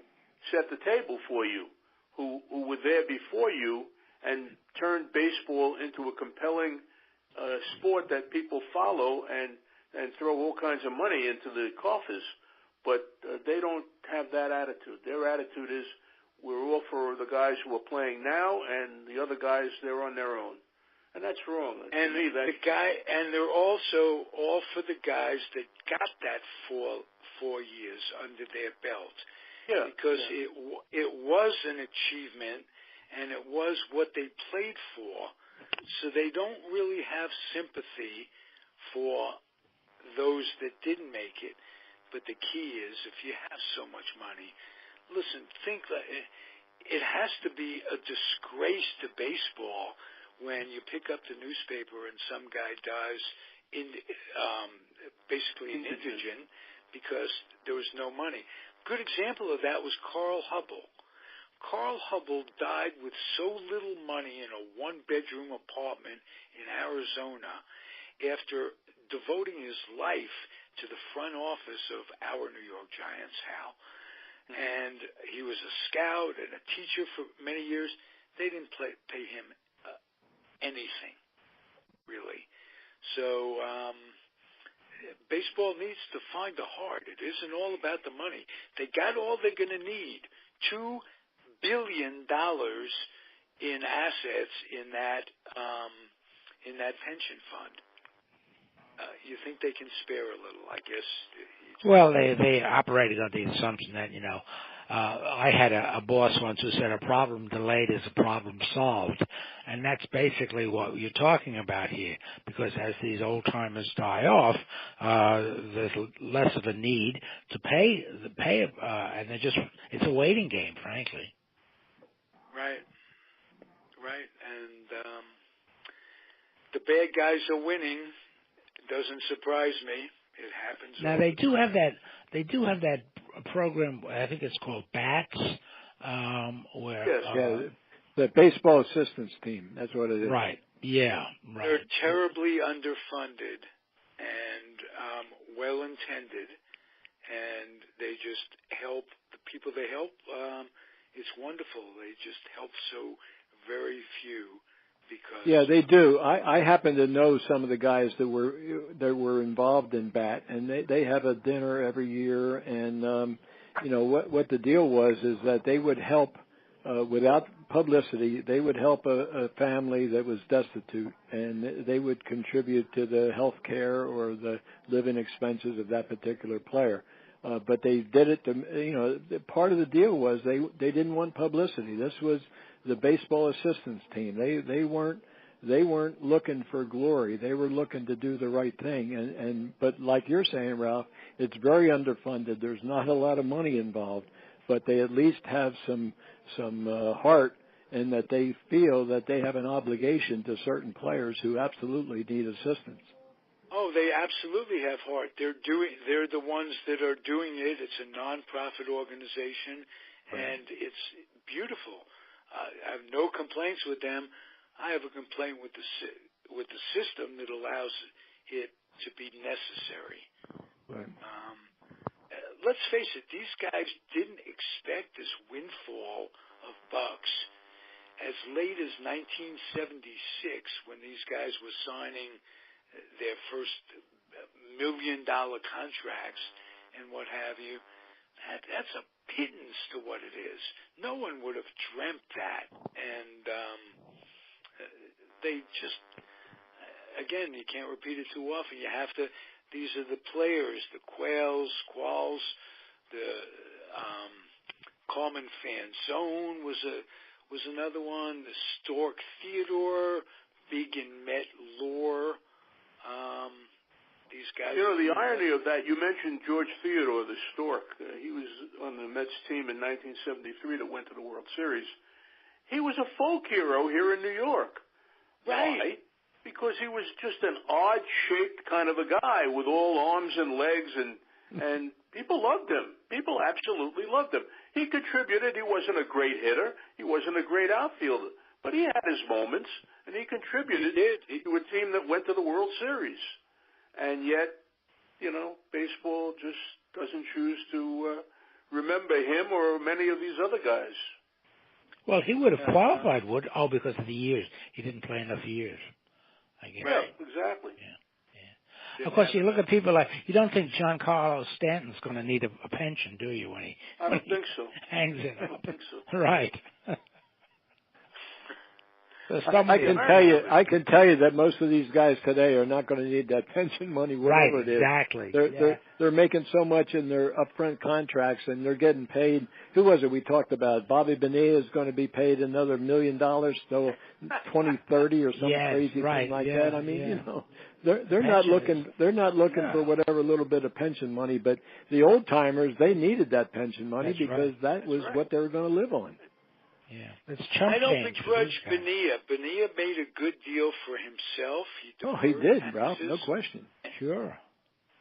set the table for you, who were there before you and turned baseball into a compelling sport that people follow and throw all kinds of money into the coffers. But they don't have that attitude. Their attitude is, we're all for the guys who are playing now, and the other guys, they're on their own. And that's wrong. And and they're also all for the guys that got that 4 years under their belt. Yeah. Because it was an achievement, and it was what they played for. So they don't really have sympathy for those that didn't make it. But the key is, if you have so much money, listen, think that it has to be a disgrace to baseball when you pick up the newspaper and some guy dies basically indigent because there was no money. Good example of that was Carl Hubble. Carl Hubble died with so little money in a one-bedroom apartment in Arizona after devoting his life to the front office of our New York Giants, Hal. And he was a scout and a teacher for many years. They didn't pay him anything, really. So baseball needs to find a heart. It isn't all about the money. They got all they're going to need, $2 billion in assets in that pension fund. You think they can spare a little, I guess. Well, they operated on the assumption that, I had a boss once who said a problem delayed is a problem solved. And that's basically what you're talking about here, because as these old-timers die off, there's less of a need to pay, and it's a waiting game, frankly. Right. And the bad guys are winning. It doesn't surprise me. It happens. Now they do have that program. I think it's called BATS, where the baseball assistance team. That's what it is. Right. Yeah. Right. They're terribly underfunded and well intended, and they just help the people they help. It's wonderful. They just help so very few. Because they do. I happen to know some of the guys that were involved in BAT, and they have a dinner every year. And what the deal was is that they would help without publicity. They would help a family that was destitute, and they would contribute to the health care or the living expenses of that particular player. But they did it to part of the deal was they didn't want publicity. This was the baseball assistance team. They weren't looking for glory. They were looking to do the right thing. But like you're saying, Ralph, it's very underfunded. There's not a lot of money involved, but they at least have some heart, and that they feel that they have an obligation to certain players who absolutely need assistance. Oh, they absolutely have heart. They're the ones that are doing it. It's a non-profit organization, and it's beautiful. I have no complaints with them. I have a complaint with the system that allows it to be necessary. Right. Let's face it; these guys didn't expect this windfall of bucks as late as 1976, when these guys were signing their first $1 million contracts and what have you. That's a pittance to what it is. No one would have dreamt that. And they just, again, you can't repeat it too often. You have to, these are the players, the Qualls, the Carmen Fanzone was another one, the Stork Theodore, big in Met lore. These guys. The irony of that, you mentioned George Theodore, the Stork. He was on the Mets team in 1973 that went to the World Series. He was a folk hero here in New York. Right. Why? Because he was just an odd-shaped kind of a guy with all arms and legs, and people loved him. People absolutely loved him. He contributed. He wasn't a great hitter. He wasn't a great outfielder. But he had his moments, and he contributed to a team that went to the World Series. And yet, baseball just doesn't choose to remember him or many of these other guys. Well, he would have qualified, because of the years. He didn't play enough years, I guess. Right, exactly. Yeah. Of course, you look at people like, you don't think Giancarlo Stanton's going to need a pension, do you, when he think so. hangs it up? I don't think so. Right. I can tell you that most of these guys today are not going to need that pension money, whatever it is. Exactly. They're making so much in their upfront contracts, and they're getting paid. Who was it we talked about? Bobby Bonilla is going to be paid another $1 million till 2030 or some crazy thing like that. I mean, they're not looking. They're not looking for whatever little bit of pension money. But the old timers, they needed that pension money because that was what they were going to live on. Yeah, I don't begrudge Bonilla. Bonilla made a good deal for himself. He did, Ralph. No question. Sure.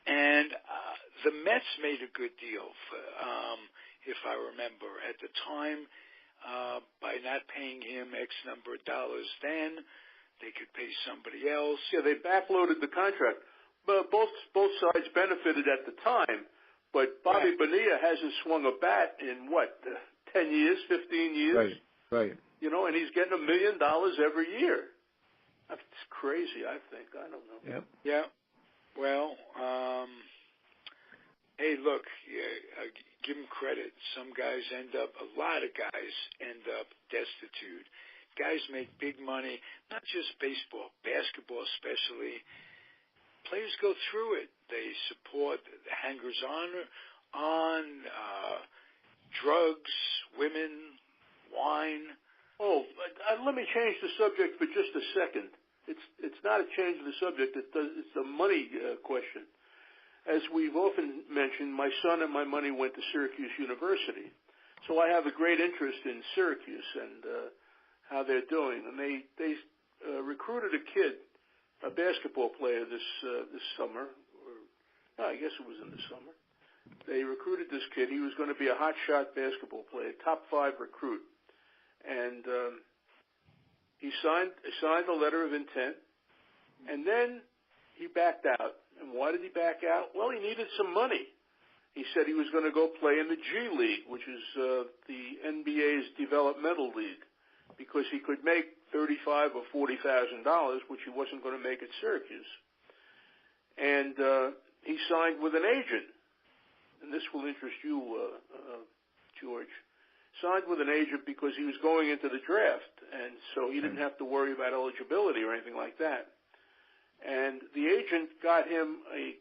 And the Mets made a good deal, if I remember. At the time, by not paying him X number of dollars then, they could pay somebody else. Yeah, they backloaded the contract. But both sides benefited at the time. But Bobby Bonilla hasn't swung a bat in, 10 years, 15 years? Right. and he's getting $1 million every year. It's crazy, I think. I don't know. Yep. Yeah. Well, hey, look, give him credit. Some guys a lot of guys end up destitute. Guys make big money, not just baseball, basketball especially. Players go through it. They support the hangers-on, drugs, women, wine. Oh, let me change the subject for just a second. It's not a change of the subject. It's a money question. As we've often mentioned, my son and my money went to Syracuse University, so I have a great interest in Syracuse and how they're doing. And they recruited a kid, a basketball player this summer. I guess it was in the summer. They recruited this kid. He was going to be a hotshot basketball player, top 5 recruit. And he signed a letter of intent, and then he backed out. And why did he back out? Well, he needed some money. He said he was going to go play in the G League, which is the NBA's developmental league, because he could make $35,000 or $40,000, which he wasn't going to make at Syracuse. And he signed with an agent, and this will interest you, George. Signed with an agent because he was going into the draft, and so he didn't have to worry about eligibility or anything like that. And the agent got him a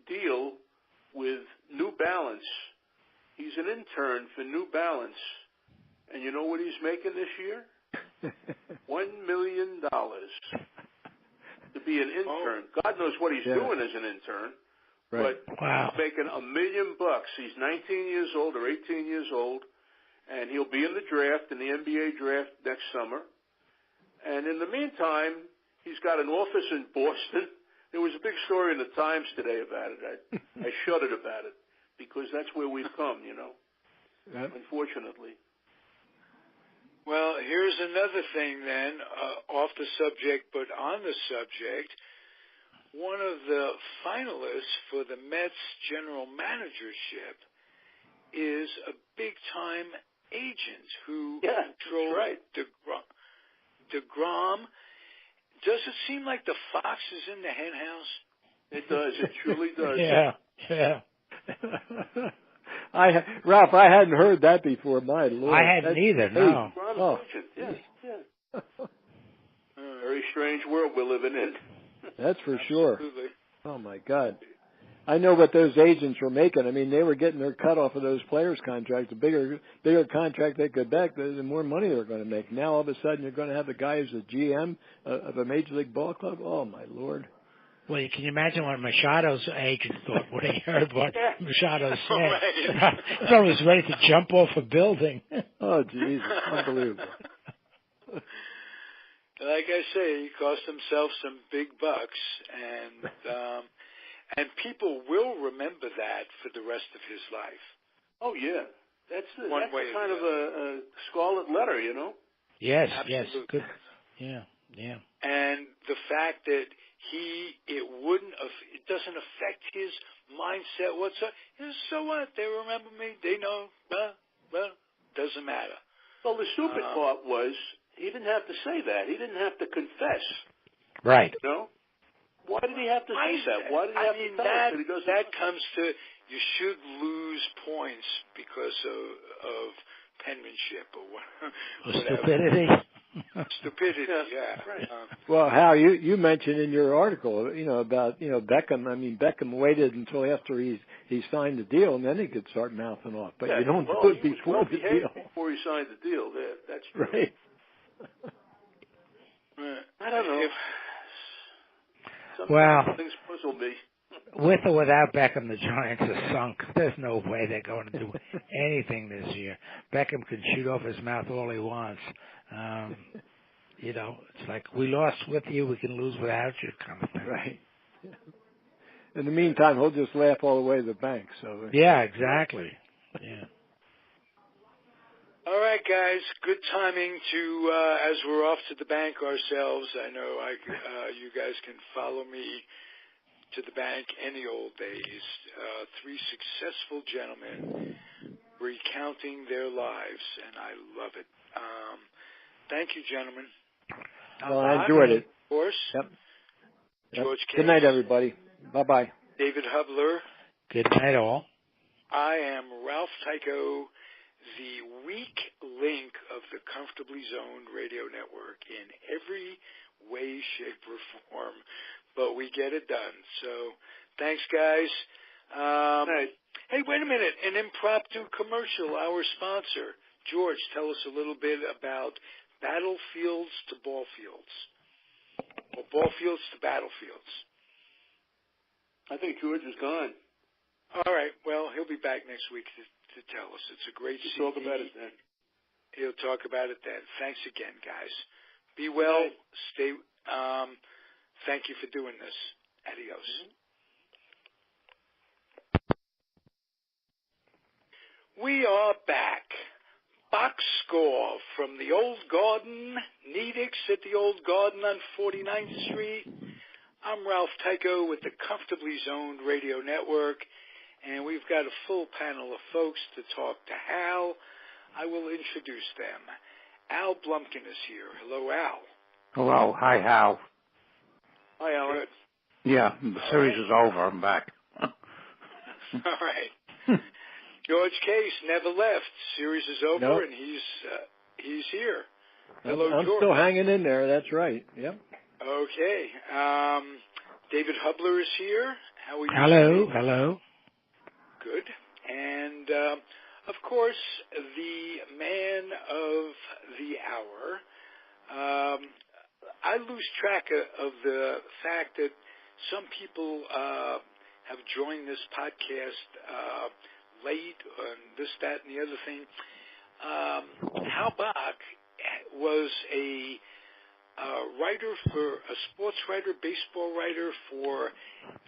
deal with New Balance. He's an intern for New Balance, and you know what he's making this year? $1 million to be an intern. God knows what he's doing as an intern, but he's making $1 million. He's 19 years old or 18 years old. And he'll be in the draft, in the NBA draft next summer. And in the meantime, he's got an office in Boston. There was a big story in the Times today about it. I shuddered about it because that's where we've come, unfortunately. Well, here's another thing then, off the subject but on the subject. One of the finalists for the Mets general managership is a big-time agent who controls DeGrom. Does it seem like the fox is in the hen house? It does. It truly does. Yeah. Ralph, I hadn't heard that before. My Lord. I hadn't either, no. Yeah. Very strange world we're living in. That's for sure. Oh, my God. I know what those agents were making. I mean, they were getting their cut off of those players' contracts. The bigger contract they could back, the more money they were going to make. Now, all of a sudden, you're going to have the guy who's a GM of a Major League ball club. Oh, my Lord. Well, can you imagine what Machado's agent thought when he heard what Machado said? He thought he was ready to jump off a building. Oh, Jesus. Unbelievable. Like I say, he cost himself some big bucks, and people will remember that for the rest of his life. Oh, yeah. That's kind of a scarlet letter, Yes, absolutely. Yes. Good. Yeah. And the fact that it doesn't affect his mindset whatsoever. So what? They remember me. They know. Well, doesn't matter. Well, the stupid part was he didn't have to say that. He didn't have to confess. Right. Why did he have to say that? Why did he have to tell us that comes to you should lose points because of penmanship or whatever. Stupidity. Stupidity, yeah. Right. Well, Hal, you mentioned in your article, about Beckham. I mean, Beckham waited until after he signed the deal, and then he could start mouthing off. But you don't do it before the deal. Before he signed the deal, that's true. Right. I don't know. Well, things puzzle me. With or without Beckham, the Giants are sunk. There's no way they're going to do anything this year. Beckham can shoot off his mouth all he wants. It's like, we lost with you, we can lose without you, kind of thing. Right. In the meantime, he'll just laugh all the way to the bank. So. Yeah, exactly. Yeah. All right, guys. Good timing to, as we're off to the bank ourselves. I know you guys can follow me to the bank any old days. 3 successful gentlemen recounting their lives, and I love it. Thank you, gentlemen. Well, I enjoyed it. Of course. Yep. George Case. Good night, everybody. Bye-bye. David Hubler. Good night, all. I am Ralph Tycho, the weak link of the Comfortably Zoned Radio Network in every way, shape, or form, but we get it done. So thanks, guys. Hey, wait a minute. An impromptu commercial. Our sponsor, George, tell us a little bit about battlefields to ballfields, or ballfields to battlefields. I think George is gone. All right. Well, he'll be back next week to tell us. It's a great CD. Talk about it then. He'll talk about it then. Thanks again, guys. Be well. Stay. Thank you for doing this. Adios. We are back. Box score from the Old Garden, Nedick's at the Old Garden on 49th Street. I'm Ralph Tycho with the Comfortably Zoned Radio Network, and we've got a full panel of folks to talk to Hal. I will introduce them. Al Blumpkin is here. Hello, Al. Hello. Hi, Hal. Hi, Al. Good. Yeah, the series is over. I'm back. All right. George Case never left. Series is over, and he's here. Hello, I'm George. still hanging in there. That's right. Yep. Okay. David Hubler is here. How are you? Hello. Hello. Good. And, of course, the man of the hour. I lose track of the fact that some people have joined this podcast late and this, that, and the other thing. Hal Bock was a sports writer, baseball writer for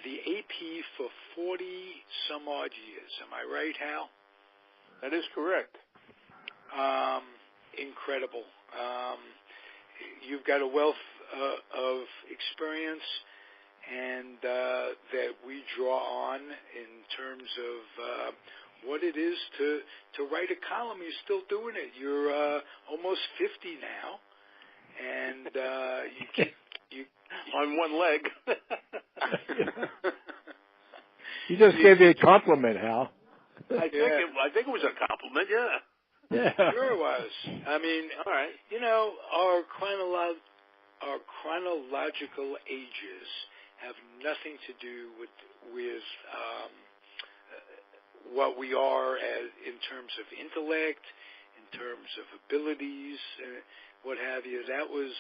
the AP for 40 some odd years. Am I right, Hal? That is correct. Incredible. You've got a wealth of experience and that we draw on in terms of what it is to write a column. You're still doing it. You're almost 50 now, and you on one leg. He just gave you a compliment, Hal. I think it was a compliment. Yeah. Yeah. Sure it was. I mean, all right. You know, our chronological ages have nothing to do with what we are in terms of intellect, in terms of abilities, what have you. That was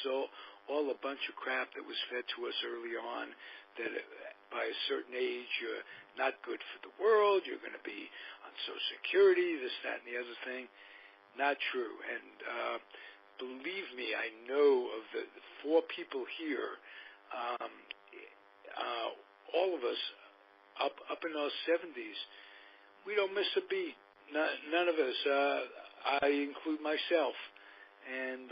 all a bunch of crap that was fed to us early on, that by a certain age you're not good for the world, you're going to be on Social Security, this, that, and the other thing. Not true. And believe me, I know of the 4 people here, all of us up in our 70s, we don't miss a beat. None of us. I include myself. And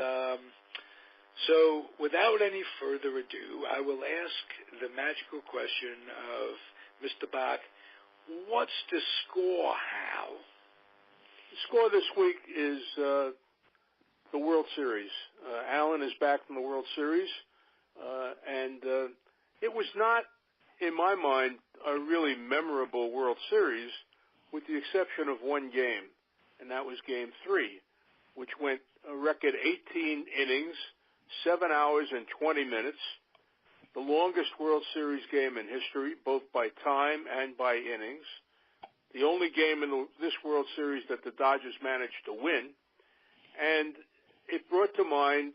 so without any further ado, I will ask the magical question of Mr. Bock. What's the score, Hal? The score this week is the World Series. Allen is back from the World Series, and it was not, in my mind, a really memorable World Series, with the exception of one game, and that was Game 3, which went a record 18 innings, 7 hours and 20 minutes, the longest World Series game in history, both by time and by innings, the only game in this World Series that the Dodgers managed to win, and it brought to mind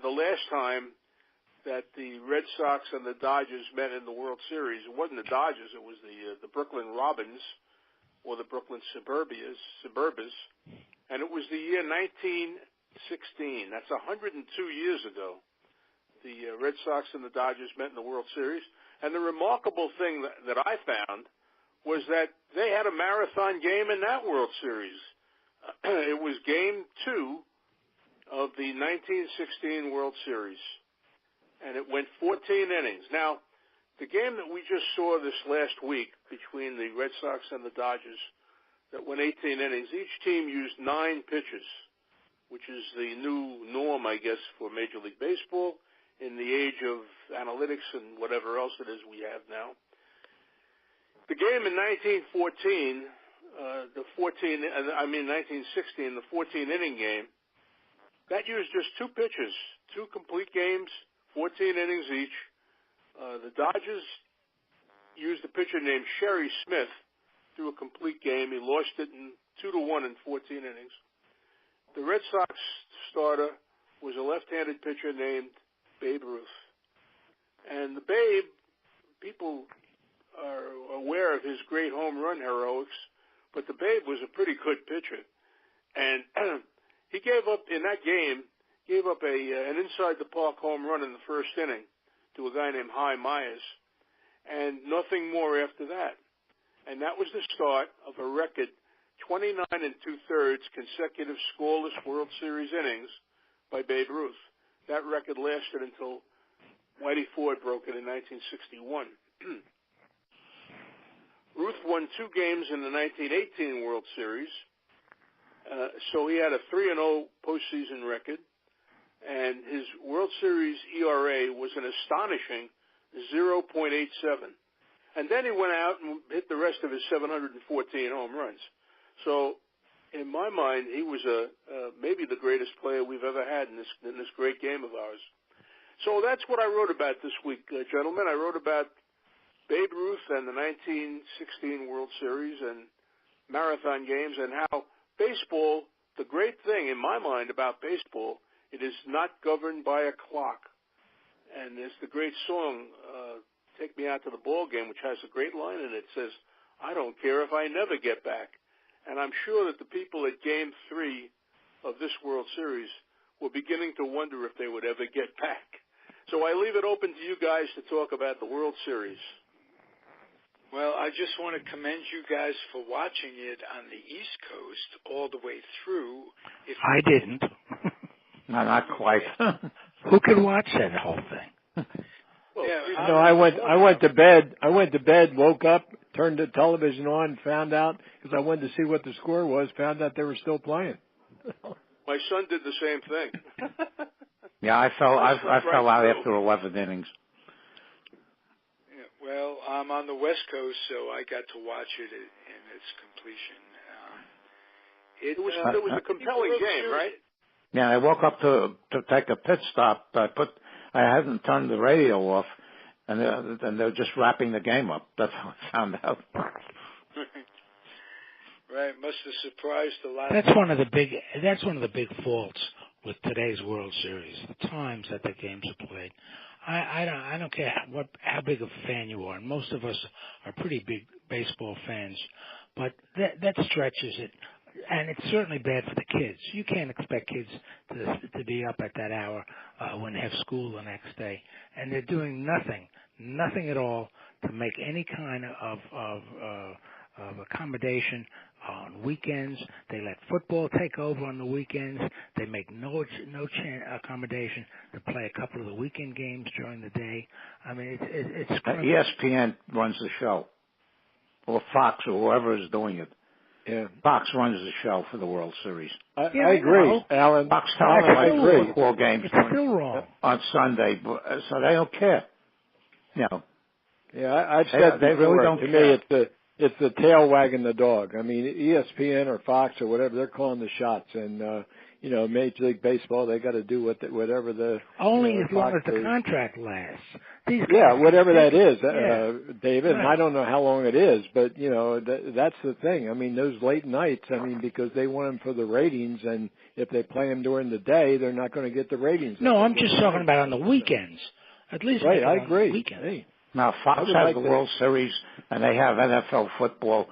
the last time that the Red Sox and the Dodgers met in the World Series. It wasn't the Dodgers, it was the Brooklyn Robins, or the Brooklyn Suburbas, and it was the year 1916. That's 102 years ago. The Red Sox and the Dodgers met in the World Series, and the remarkable thing that I found was that they had a marathon game in that World Series. It was Game 2 of the 1916 World Series, and it went 14 innings. Now, the game that we just saw this last week between the Red Sox and the Dodgers that went 18 innings, each team used 9 pitches, which is the new norm, I guess, for Major League Baseball in the age of analytics and whatever else it is we have now. The game in 1916, the 14-inning game, that used just two pitches, two complete games, 14 innings each. The Dodgers used a pitcher named Sherry Smith through a complete game. He lost it in 2-1 in 14 innings. The Red Sox starter was a left-handed pitcher named Babe Ruth. And the Babe, people are aware of his great home run heroics, but the Babe was a pretty good pitcher. And he gave up, in that game, an inside-the-park home run in the first inning to a guy named Hy Myers, and nothing more after that. And that was the start of a record 29 2/3 consecutive scoreless World Series innings by Babe Ruth. That record lasted until Whitey Ford broke it in 1961. Ruth won 2 games in the 1918 World Series, so he had a 3-0 postseason record, and his World Series ERA was an astonishing 0.87. And then he went out and hit the rest of his 714 home runs. So, in my mind, he was maybe the greatest player we've ever had in this great game of ours. So that's what I wrote about this week, gentlemen. I wrote about Babe Ruth and the 1916 World Series and marathon games, and how baseball, the great thing in my mind about baseball, it is not governed by a clock. And there's the great song, Take Me Out to the Ball Game, which has a great line in it. It says, I don't care if I never get back. And I'm sure that the people at Game 3 of this World Series were beginning to wonder if they would ever get back. So I leave it open to you guys to talk about the World Series. Well, I just want to commend you guys for watching it on the East Coast all the way through. I didn't. No, not quite. Who could watch that whole thing? Well, yeah, no, I went to bed, woke up, turned the television on, found out, because I wanted to see what the score was, found out they were still playing. My son did the same thing. Yeah, I fell out after 11 innings. Yeah, well, I'm on the West Coast, so I got to watch it in its completion. It was a compelling game, right? Yeah, I woke up to take a pit stop. I hadn't turned the radio off, and they're just wrapping the game up. That's how I found out. Right, must have surprised a lot. That's one of the big faults with today's World Series. The times that the games are played. I don't care how big a fan you are, and most of us are pretty big baseball fans, but that stretches it. And it's certainly bad for the kids. You can't expect kids to be up at that hour when they have school the next day. And they're doing nothing at all to make any kind of accommodation on weekends. They let football take over on the weekends. They make no accommodation to play a couple of the weekend games during the day. I mean, it's ESPN runs the show, or Fox, or whoever is doing it. Yeah, Box runs the show for the World Series. I agree, Alan. Box televises football games it's still wrong on Sunday, so they don't care. You know. Yeah, I've said they before, really don't to care. me it's the tail wagging the dog. I mean, ESPN or Fox or whatever, they're calling the shots, and Major League Baseball, they got to do whatever the only as long as the contract lasts. Whatever that is, David. Right. And I don't know how long it is, but that's the thing. I mean, those late nights. I mean, because they want them for the ratings, and if they play them during the day, they're not going to get the ratings. No, I'm just talking about on the weekends. At least right, I agree. Weekends. Hey. Now Fox has the World Series, and they have NFL football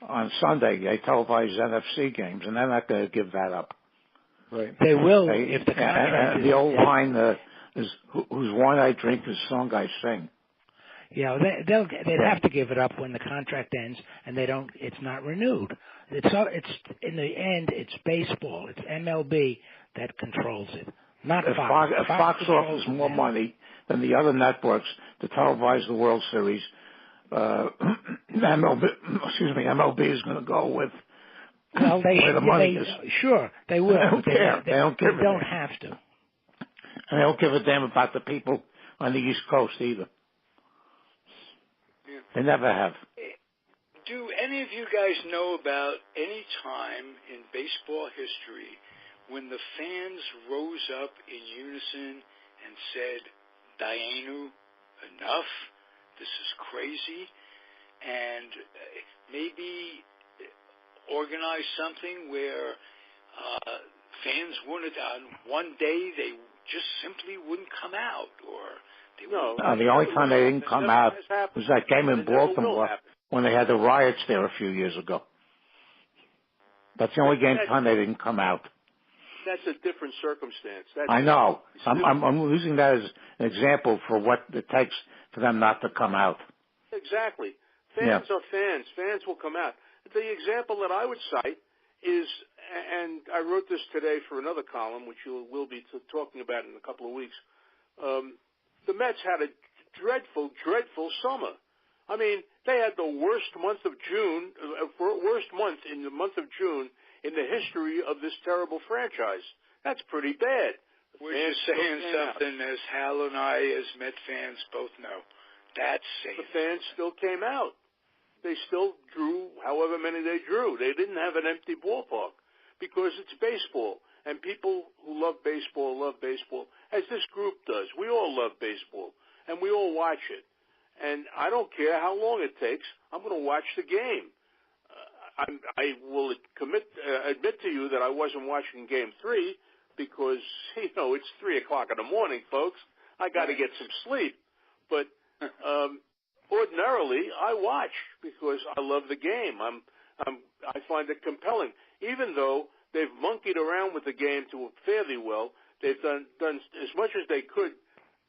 on Sunday. They televise NFC games, and they're not going to give that up. Right. They will if the contract. And the old line is whose wine I drink, whose song I sing. Yeah, they'd have to give it up when the contract ends, and they don't. It's not renewed. It's in the end, it's baseball. It's MLB that controls it, not Fox. If Fox offers more money than the other networks to televise the World Series, MLB is going to go with Well, where the money is. Sure, they will. They don't care. They don't give a damn. They don't have to. And they don't give a damn about the people on the East Coast either. Yeah. They never have. Do any of you guys know about any time in baseball history when the fans rose up in unison and said, Dayenu, enough, this is crazy, and maybe organize something where fans wouldn't, on one day they just simply wouldn't come out, or they no, the only time they didn't come out was that game in Baltimore when they had the riots there a few years ago. That's the only time they didn't come out. That's a different circumstance. I know. I'm using that as an example for what it takes for them not to come out. Exactly. Fans are fans. Fans will come out. The example that I would cite is, and I wrote this today for another column, which you will be talking about in a couple of weeks. The Mets had a dreadful, dreadful summer. I mean, they had the worst month in the month of June in the history of this terrible franchise. That's pretty bad. We're just saying something as Hal and I, as Met fans, both know. That's safe. The fans still came out. They still drew however many they drew. They didn't have an empty ballpark because it's baseball. And people who love baseball, as this group does. We all love baseball, and we all watch it. And I don't care how long it takes. I'm going to watch the game. I will admit to you that I wasn't watching Game 3 because, it's 3 o'clock in the morning, folks. I got to get some sleep. But ordinarily, I watch because I love the game. I find it compelling. Even though they've monkeyed around with the game to fairly well, they've done as much as they could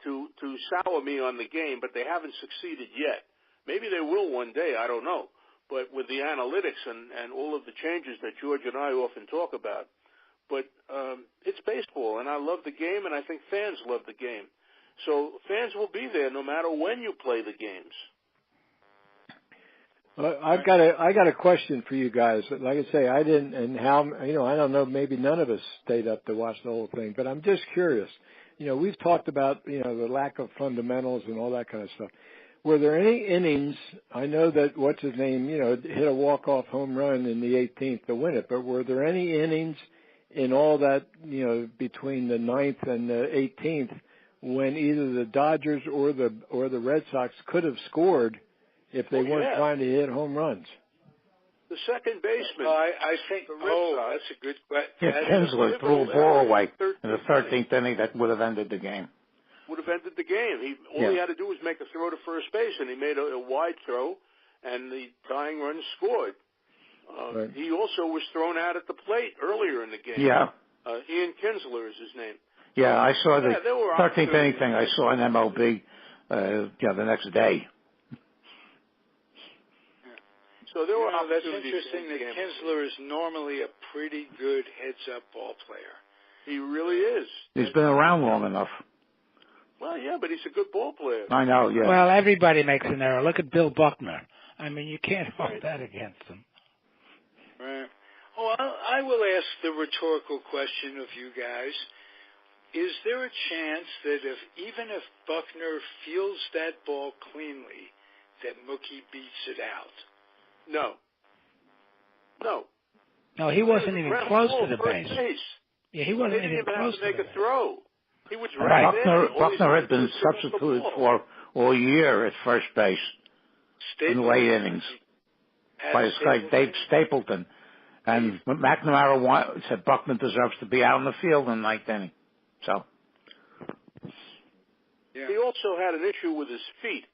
to sour me on the game, but they haven't succeeded yet. Maybe they will one day, I don't know. But with the analytics and all of the changes that George and I often talk about. But it's baseball, and I love the game, and I think fans love the game. So fans will be there no matter when you play the games. Well, I got a question for you guys. Like I say, I didn't, and how, I don't know, maybe none of us stayed up to watch the whole thing, but I'm just curious. We've talked about, the lack of fundamentals and all that kind of stuff. Were there any innings? I know that what's his name, hit a walk-off home run in the 18th to win it, but were there any innings in all that, between the 9th and the 18th when either the Dodgers or the Red Sox could have scored if they weren't trying to hit home runs? The second baseman. I think. That's a good question. Yeah, Kinsler threw a ball away in the 13th inning that would have ended the game. Would have ended the game. All he had to do was make a throw to first base, and he made a wide throw, and the tying run scored. Right. He also was thrown out at the plate earlier in the game. Yeah. Ian Kinsler is his name. Yeah, I saw the 13th inning thing. I saw in MLB the next day. So there were that's interesting that Kinsler is normally a pretty good heads-up ball player. He really is. He's been around long enough. Well, yeah, but he's a good ball player. I know, yeah. Well, everybody makes an error. Look at Bill Buckner. I mean, you can't hold that against him. Right. Oh, I will ask the rhetorical question of you guys. Is there a chance that even if Buckner fields that ball cleanly, that Mookie beats it out? No. No, he wasn't even close to the base. Yeah, he wasn't even close to make the a throw. He was right there. Buckner had been substituted for all year at first base in late innings by this guy Dave Stapleton. And McNamara said Buckner deserves to be out in the field in the ninth inning. So. Yeah. He also had an issue with his feet.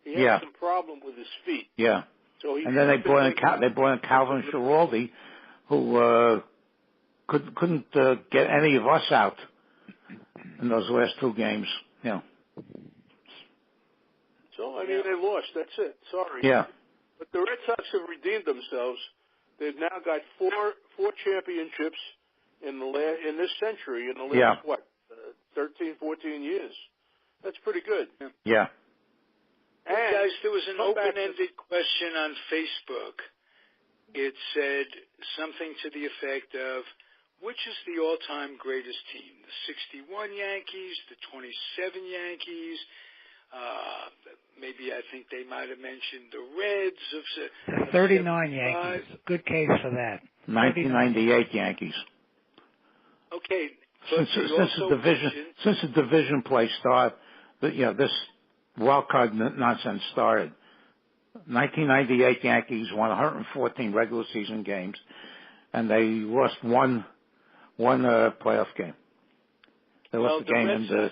He had some problem with his feet. Yeah. So and then they brought in Calvin Schiraldi, who couldn't get any of us out in those last two games. Yeah. So I mean, they lost. That's it. Sorry. Yeah. But the Red Sox have redeemed themselves. They've now got four championships in this century, in the last 13, 14 years. That's pretty good. Yeah. And guys, there was an open-ended question on Facebook. it said something to the effect of, which is the all-time greatest team? The 61 Yankees, the 27 Yankees, maybe I think they might have mentioned the Reds of the 39 Yankees. Good case for that. 1998 Yankees. Okay. Since the division play started, this wild card nonsense started. 1998 Yankees won 114 regular season games, and they lost one playoff game. They lost the game in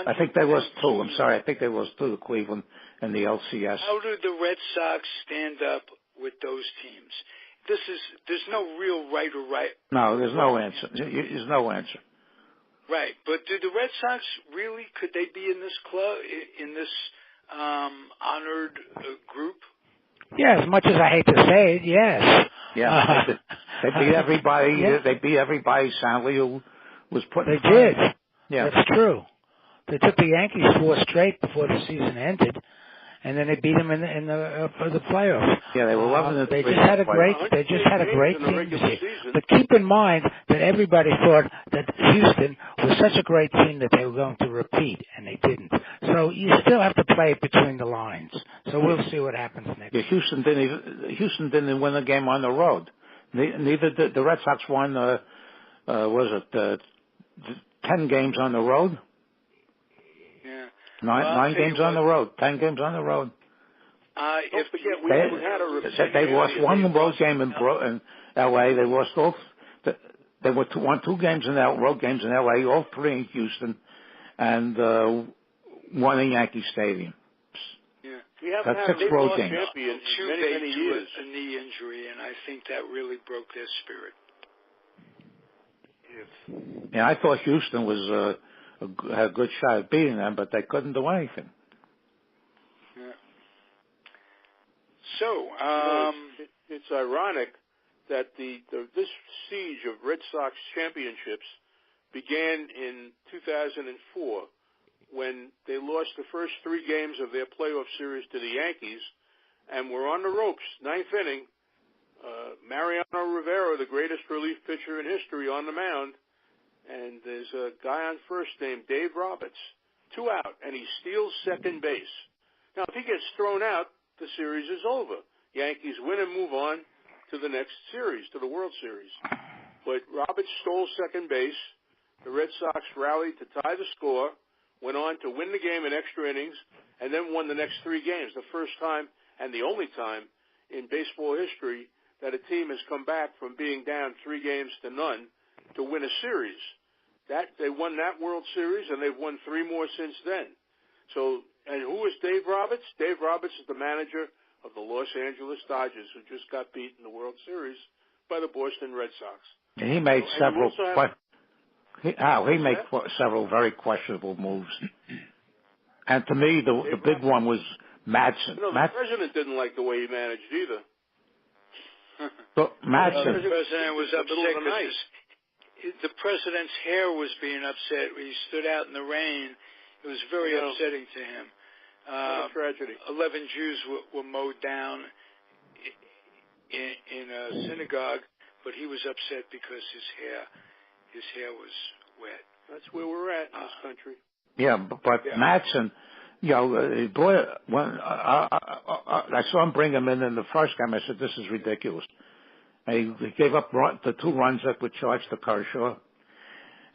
I think they lost two. I'm sorry, I think they lost two to Cleveland in the LCS. How did the Red Sox stand up with those teams? There's no real right or right. No, there's no answer. There's no answer. Right, but do the Red Sox really? Could they be in this club, in this honored group? Yeah, as much as I hate to say it, yes. Yeah, they beat everybody. Yeah. They beat everybody soundly who was put. They did. Yeah, that's true. They took the Yankees 4 straight before the season ended, and then they beat them for the playoffs. Yeah, they were 11. They just had a great team this year. But keep in mind that everybody thought that Houston was such a great team that they were going to repeat, and they didn't. So you still have to play it between the lines. So we'll see what happens next. Yeah, Houston didn't win a game on the road. Neither did the Red Sox won. 10 games on the road? Yeah. Nine games on the road. 10 games on the road. Don't forget, we had a repeat. They lost one road game in L.A. They lost both. They won 2 games in road games in L.A., all 3 in Houston, and 1 in Yankee Stadium. Yeah. We haven't That's had 6 road games. In many years. A knee injury, and I think that really broke their spirit. Yeah, I thought Houston was had a good shot at beating them, but they couldn't do anything. Yeah. So, it's ironic that this siege of Red Sox championships began in 2004 when they lost the first 3 games of their playoff series to the Yankees and were on the ropes, 9th inning. Mariano Rivera, the greatest relief pitcher in history, on the mound, and there's a guy on first named Dave Roberts, 2 out, and he steals second base. Now, if he gets thrown out, the series is over. Yankees win and move on to the next series, to the World Series. But Roberts stole second base. The Red Sox rallied to tie the score, went on to win the game in extra innings, and then won the next 3 games, the first time and the only time in baseball history that a team has come back from being down 3 games to none to win a series. They won that World Series, and they've won 3 more since then. So, and who is Dave Roberts? Dave Roberts is the manager of the Los Angeles Dodgers, who just got beat in the World Series by the Boston Red Sox. And he made several very questionable moves. And to me, the big one was Madsen. The president didn't like the way he managed either. But Madsen. The president was upset because the president's hair was being upset. He stood out in the rain. It was very upsetting to him. What a tragedy. 11 Jews were mowed down in a synagogue, but he was upset because his hair was wet. That's where we're at in this country. Yeah, but Madsen, boy, when I saw him bring him in the first game, I said, "This is ridiculous." And he gave up the 2 runs that were charged to Kershaw.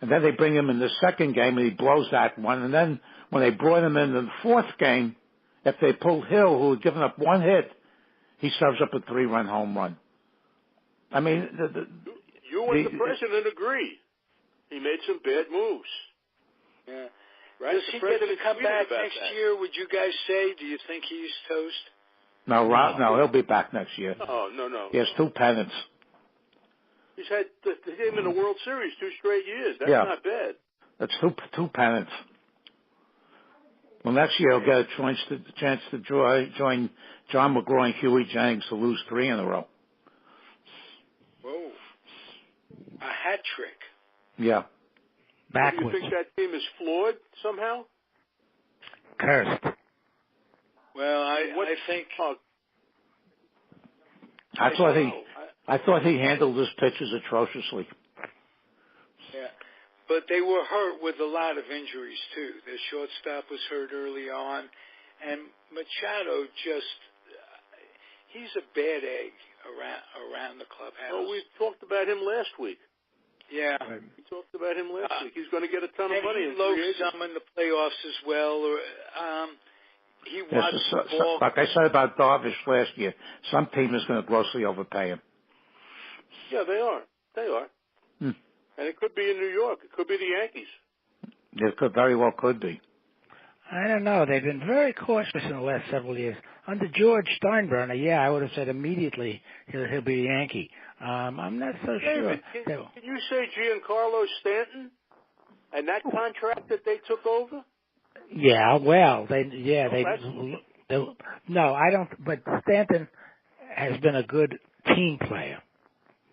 And then they bring him in the second game, and he blows that one. And then when they brought him in the 4th game, if they pulled Hill, who had given up 1 hit, he serves up a 3-run home run. I mean, you and the president agree. He made some bad moves. Yeah. Right? Does he get to come back next year, would you guys say? Do you think he's toast? No, he'll be back next year. Oh, no. He has 2 pennants. He's had the game in the World Series 2 straight years. That's not bad. That's 2 pennants. Well, next year he'll get a chance to join John McGraw and Huey Jennings to lose 3 in a row. Whoa. A hat trick. Yeah. Backwards. Do you think that team is flawed somehow? Cursed. Well, I think... That's what I thought he handled his pitches atrociously. Yeah, but they were hurt with a lot of injuries, too. Their shortstop was hurt early on, and Machado he's a bad egg around the clubhouse. Well, we talked about him last week. Yeah. We talked about him last week. He's going to get a ton of money. He loafed some in the playoffs as well. He watched the ball. Like I said about Darvish last year, some team is going to grossly overpay him. Yeah, they are. And it could be in New York. It could be the Yankees. It could very well could be. I don't know. They've been very cautious in the last several years. Under George Steinbrenner, I would have said immediately he'll be a Yankee. I'm not so David, sure. Can you say Giancarlo Stanton and that contract that they took over? Yeah, well, no, I don't. But Stanton has been a good team player.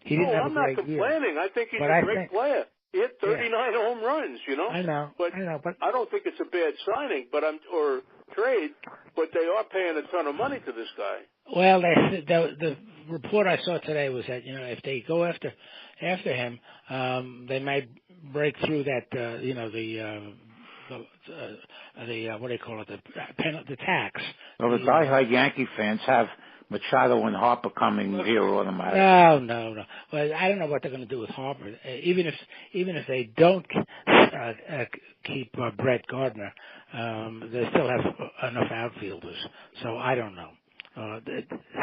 He didn't have a great year. I'm not complaining. I think he's a great player. He hit 39 home runs, I know. But I don't think it's a bad signing, or trade. But they are paying a ton of money to this guy. Well, the report I saw today was that if they go after him, they might break through that the what do you call it, the tax. Well, the diehard Yankee fans have Machado and Harper coming here automatically. No. Well, I don't know what they're going to do with Harper. Even if they don't keep Brett Gardner, they still have enough outfielders. So I don't know.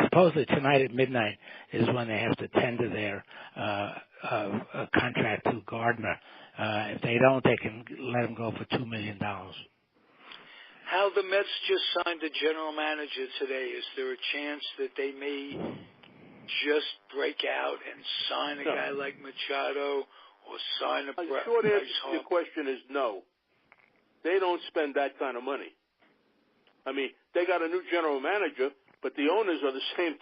Supposedly tonight at midnight is when they have to tender their contract to Gardner. If they don't, they can let him go for $2 million. How the Mets just signed a general manager today. Is there a chance that they may just break out and sign a guy like Machado or sign a The short answer to your question is no. They don't spend that kind of money. I mean, they got a new general manager, but the owners are the same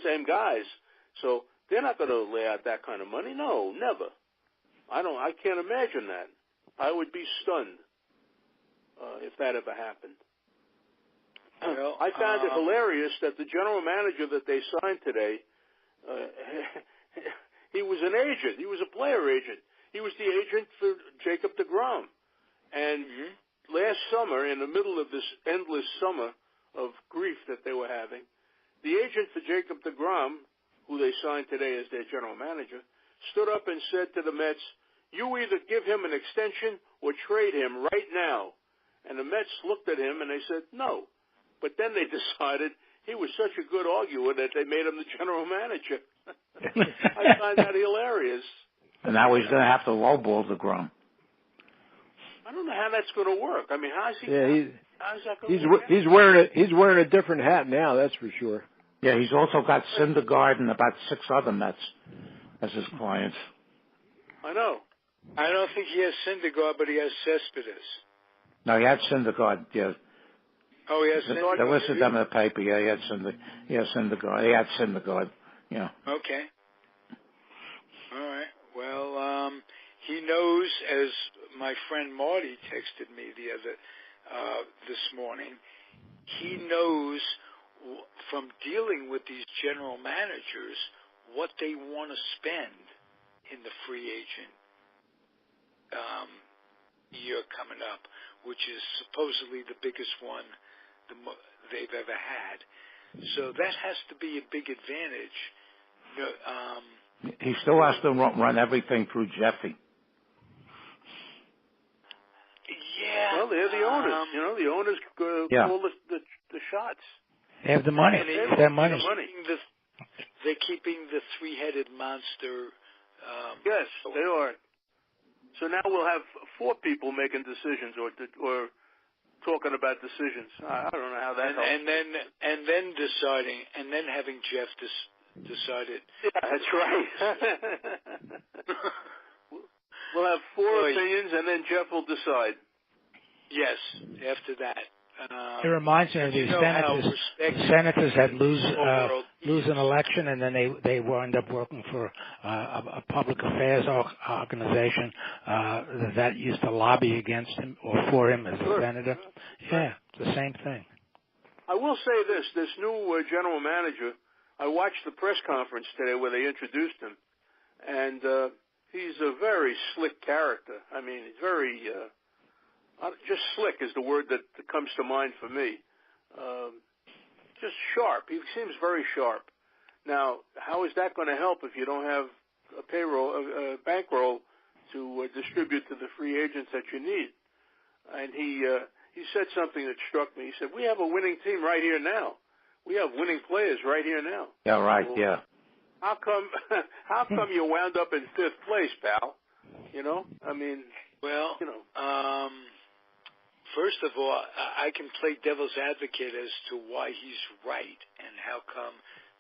same guys. So they're not going to lay out that kind of money. No, never. I can't imagine that. I would be stunned if that ever happened. Well, I found it hilarious that the general manager that they signed today, he was an agent. He was a player agent. He was the agent for Jacob deGrom. And last summer, in the middle of this endless summer of grief that they were having, the agent for Jacob deGrom, who they signed today as their general manager, stood up and said to the Mets, "You either give him an extension or trade him right now." And the Mets looked at him and they said, no. But then they decided he was such a good arguer that they made him the general manager. I find that hilarious. And now he's going to have to lowball deGrom. I don't know how that's going to work. I mean, how's that going to work? He's wearing a different hat now, that's for sure. Yeah, he's also got Syndergaard and about 6 other Mets as his clients. I know. I don't think he has Syndergaard, but he has Cespedes. No, he had Syndergaard, yeah. Oh, he has Syndergaard. They listed them in the paper, yeah, he had Syndergaard. He had Syndergaard, yeah. Okay. All right. Well, he knows, as my friend Marty texted me this morning, he knows from dealing with these general managers what they want to spend in the free agent year coming up, which is supposedly the biggest one they've ever had. So that has to be a big advantage. He still has to run everything through Jeffy. Yeah. Well, they're the owners. The owners call the shots. They have the money. They have money. They're keeping the three-headed monster. Yes, they are. So now we'll have 4 people making decisions or talking about decisions. I don't know how that helps. And then deciding, and then having Jeff decide it. Yeah, that's right. We'll have 4 opinions, and then Jeff will decide. Yes, after that. It reminds me of the senators that lose an election, and then they wind up working for a public affairs organization that used to lobby against him or for him as a senator. Yeah, it's the same thing. I will say this new general manager I watched the press conference today where they introduced him, and he's a very slick character. I mean, he's very just slick is the word that comes to mind for me. Just sharp. He seems very sharp. Now, how is that going to help if you don't have a bankroll to distribute to the free agents that you need? And he said something that struck me. He said, "We have a winning team right here now. We have winning players right here now." Yeah, right. So, yeah. How come you wound up in 5th place, pal? You know, I mean, well, you know. First of all, I can play devil's advocate as to why he's right and how come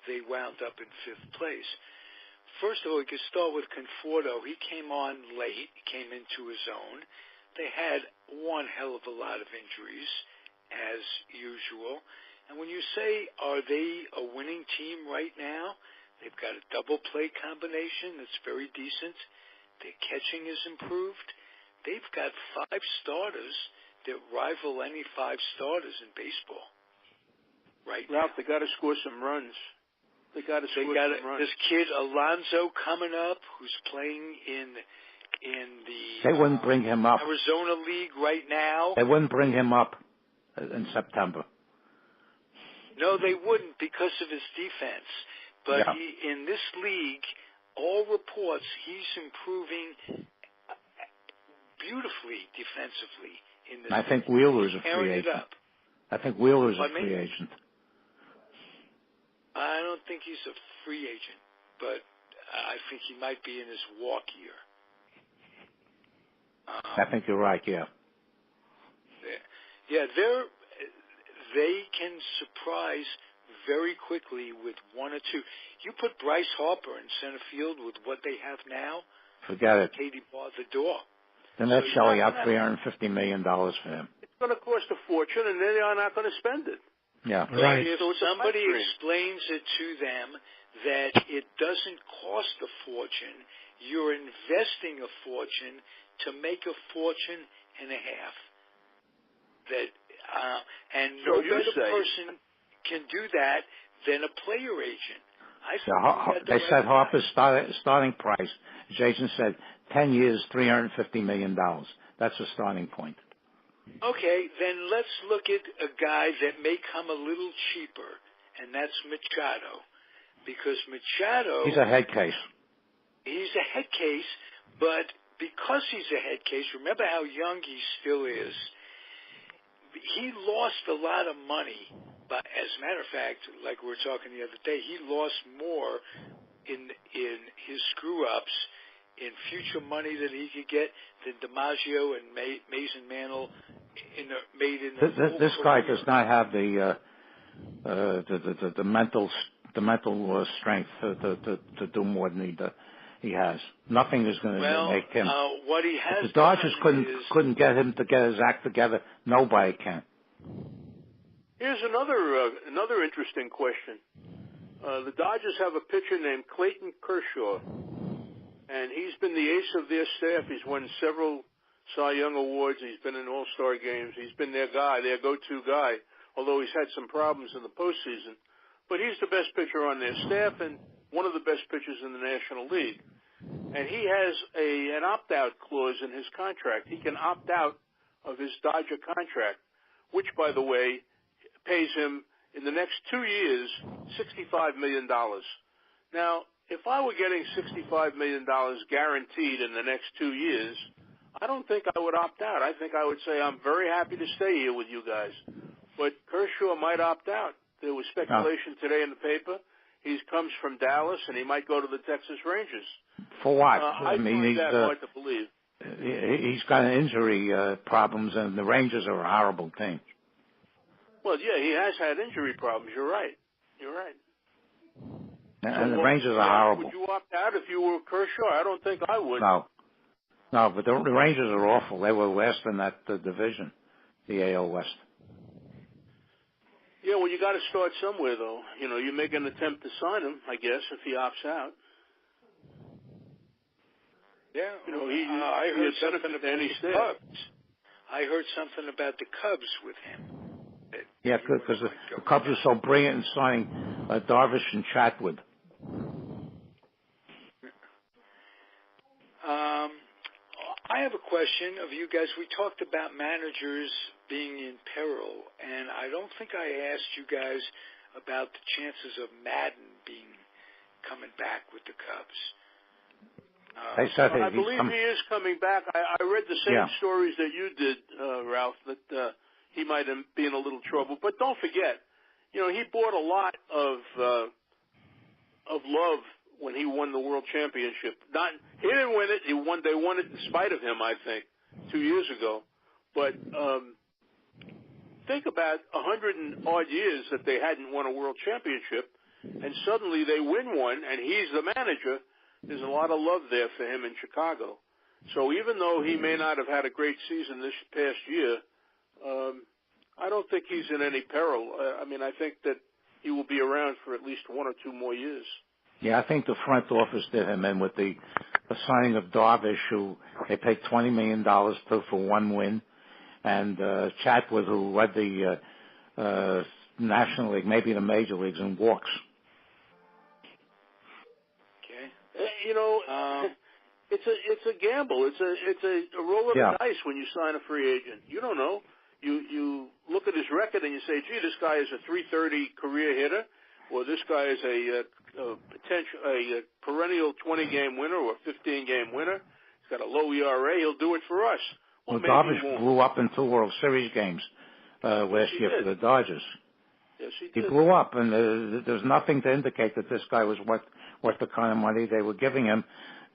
they wound up in 5th place. First of all, we could start with Conforto. He came on late, came into his own. They had one hell of a lot of injuries, as usual. And when you say, are they a winning team right now? They've got a double play combination that's very decent. Their catching is improved. They've got 5 starters that rival any 5 starters in baseball right now. Ralph, they got to score some runs. They got to score some runs. This kid Alonso coming up, who's playing in the They wouldn't bring him up. Arizona League right now. They wouldn't bring him up in September. No, they wouldn't because of his defense. But yeah. In this league, all reports, he's improving beautifully defensively. In this I think Wheeler's a free agent. I think Wheeler's a free agent. I don't think he's a free agent, but I think he might be in his walk year. I think you're right, yeah. Yeah, they can surprise very quickly with 1 or 2. You put Bryce Harper in center field with what they have now. Forget it. Katie barred the door. Then they're shelling out $350 million for him. It's going to cost a fortune, and they are not going to spend it. Yeah. Right. If somebody explains it to them that it doesn't cost a fortune, you're investing a fortune to make a fortune and a half. That and no better person can do that than a player agent. They said Harper's starting price, Jason said, 10 years, $350 million. That's the starting point. Okay, then let's look at a guy that may come a little cheaper, and that's Machado. Because Machado... He's a head case. He's a head case, but because he's a head case, remember how young he still is, he lost a lot of money. But as a matter of fact, like we were talking the other day, he lost more in his screw-ups in future money that he could get than DiMaggio and Mason Mantle made in the This guy does not have the mental strength to do more than he has. Nothing is going to make him. What he has if the Dodgers couldn't get him to get his act together, nobody can. Here's another interesting question. The Dodgers have a pitcher named Clayton Kershaw, and he's been the ace of their staff. He's won several Cy Young awards. He's been in All-Star games. He's been their guy, their go-to guy, although he's had some problems in the postseason. But he's the best pitcher on their staff and one of the best pitchers in the National League. And he has an opt-out clause in his contract. He can opt out of his Dodger contract, which, by the way, pays him in the next 2 years $65 million. Now, if I were getting $65 million guaranteed in the next 2 years, I don't think I would opt out. I think I would say I'm very happy to stay here with you guys. But Kershaw might opt out. There was speculation today in the paper. He comes from Dallas, and he might go to the Texas Rangers. For what? I find that hard to believe. He's got injury problems, and the Rangers are a horrible team. Well, yeah, he has had injury problems. You're right. And the Rangers are horrible. Would you opt out if you were Kershaw? I don't think I would. No, but the Rangers are awful. They were last in that division, the AL West. Yeah, well, you got to start somewhere, though. You know, you make an attempt to sign him, I guess, if he opts out. Yeah, you know, I heard something about the Cubs. I heard something about the Cubs with him. Yeah, because the Cubs are so brilliant in signing Darvish and Chatwood. I have a question of you guys. We talked about managers being in peril, and I don't think I asked you guys about the chances of Madden coming back with the Cubs. I believe he is coming back. I read the same stories that you did, Ralph, that he might be in a little trouble. But don't forget, he bought a lot of love when he won the World Championship. He didn't win it. They won it in spite of him, I think, 2 years ago. But think about 100 and odd years that they hadn't won a World Championship, and suddenly they win one, and he's the manager. There's a lot of love there for him in Chicago. So even though he may not have had a great season this past year, I don't think he's in any peril. I think that he will be around for at least 1 or 2 more years. Yeah, I think the front office did him in with the signing of Darvish, who they paid $20 million for 1 win, and Chatwood, who led the National League, maybe the Major Leagues, in walks. It's a gamble. It's a roll of the dice when you sign a free agent. You don't know. You look at his record and you say, "Gee, this guy is a .330 career hitter, or this guy is a perennial 20-game winner or 15-game winner. He's got a low ERA. He'll do it for us." Well, Darvish blew up in 2 World Series games last year for the Dodgers. Yes, he did. He blew up, and there's nothing to indicate that this guy was worth the kind of money they were giving him,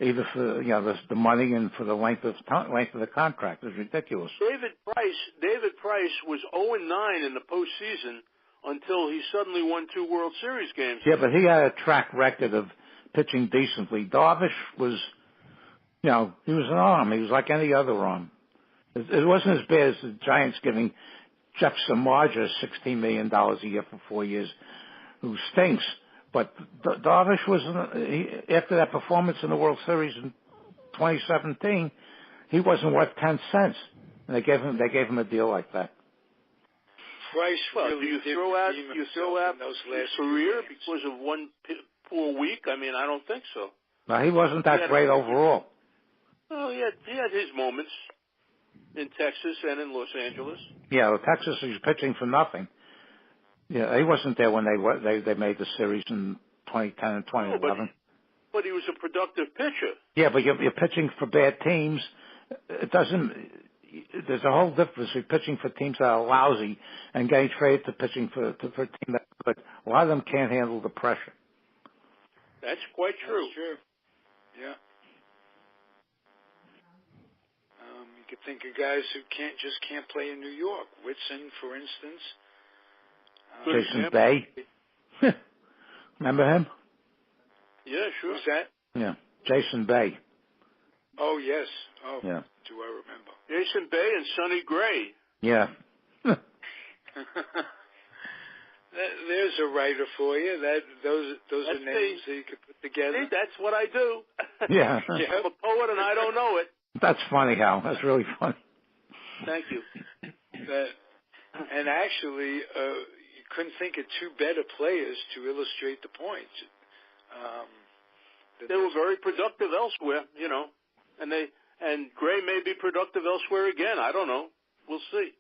either for the money and for the length of the contract. It was ridiculous. David Price was 0-9 in the postseason until he suddenly won 2 World Series games. Yeah, but he had a track record of pitching decently. Darvish was, he was an arm. He was like any other arm. It wasn't as bad as the Giants giving Jeff Samardzija $16 million a year for 4 years, who stinks. But Darvish was, after that performance in the World Series in 2017, he wasn't worth 10 cents. And they gave him a deal like that. Price, do you throw out his career because of 1 poor week? I don't think so. No, he wasn't that great overall. Well, he had his moments in Texas and in Los Angeles. Yeah, Texas, he was pitching for nothing. Yeah, he wasn't there when they made the series in 2010 and 2011. But he was a productive pitcher. Yeah, but you're pitching for bad teams. It doesn't. There's a whole difference between pitching for teams that are lousy and getting traded to pitching for a team that's good. A lot of them can't handle the pressure. That's quite true. That's true. Yeah. You could think of guys who can't play in New York. Whitson, for instance. Jason Bay. Remember him? Yeah, sure. Who's that? Yeah, Jason Bay. Oh, yes. Oh, yeah. Do I remember? Jason Bay and Sonny Gray. Yeah. There's a writer for you. Those are names that you could put together. See, that's what I do. Yeah. I'm a poet and I don't know it. That's funny, Hal. That's really funny. Thank you. And actually, you couldn't think of 2 better players to illustrate the point. They were very productive elsewhere, and Gray may be productive elsewhere again. I don't know. We'll see.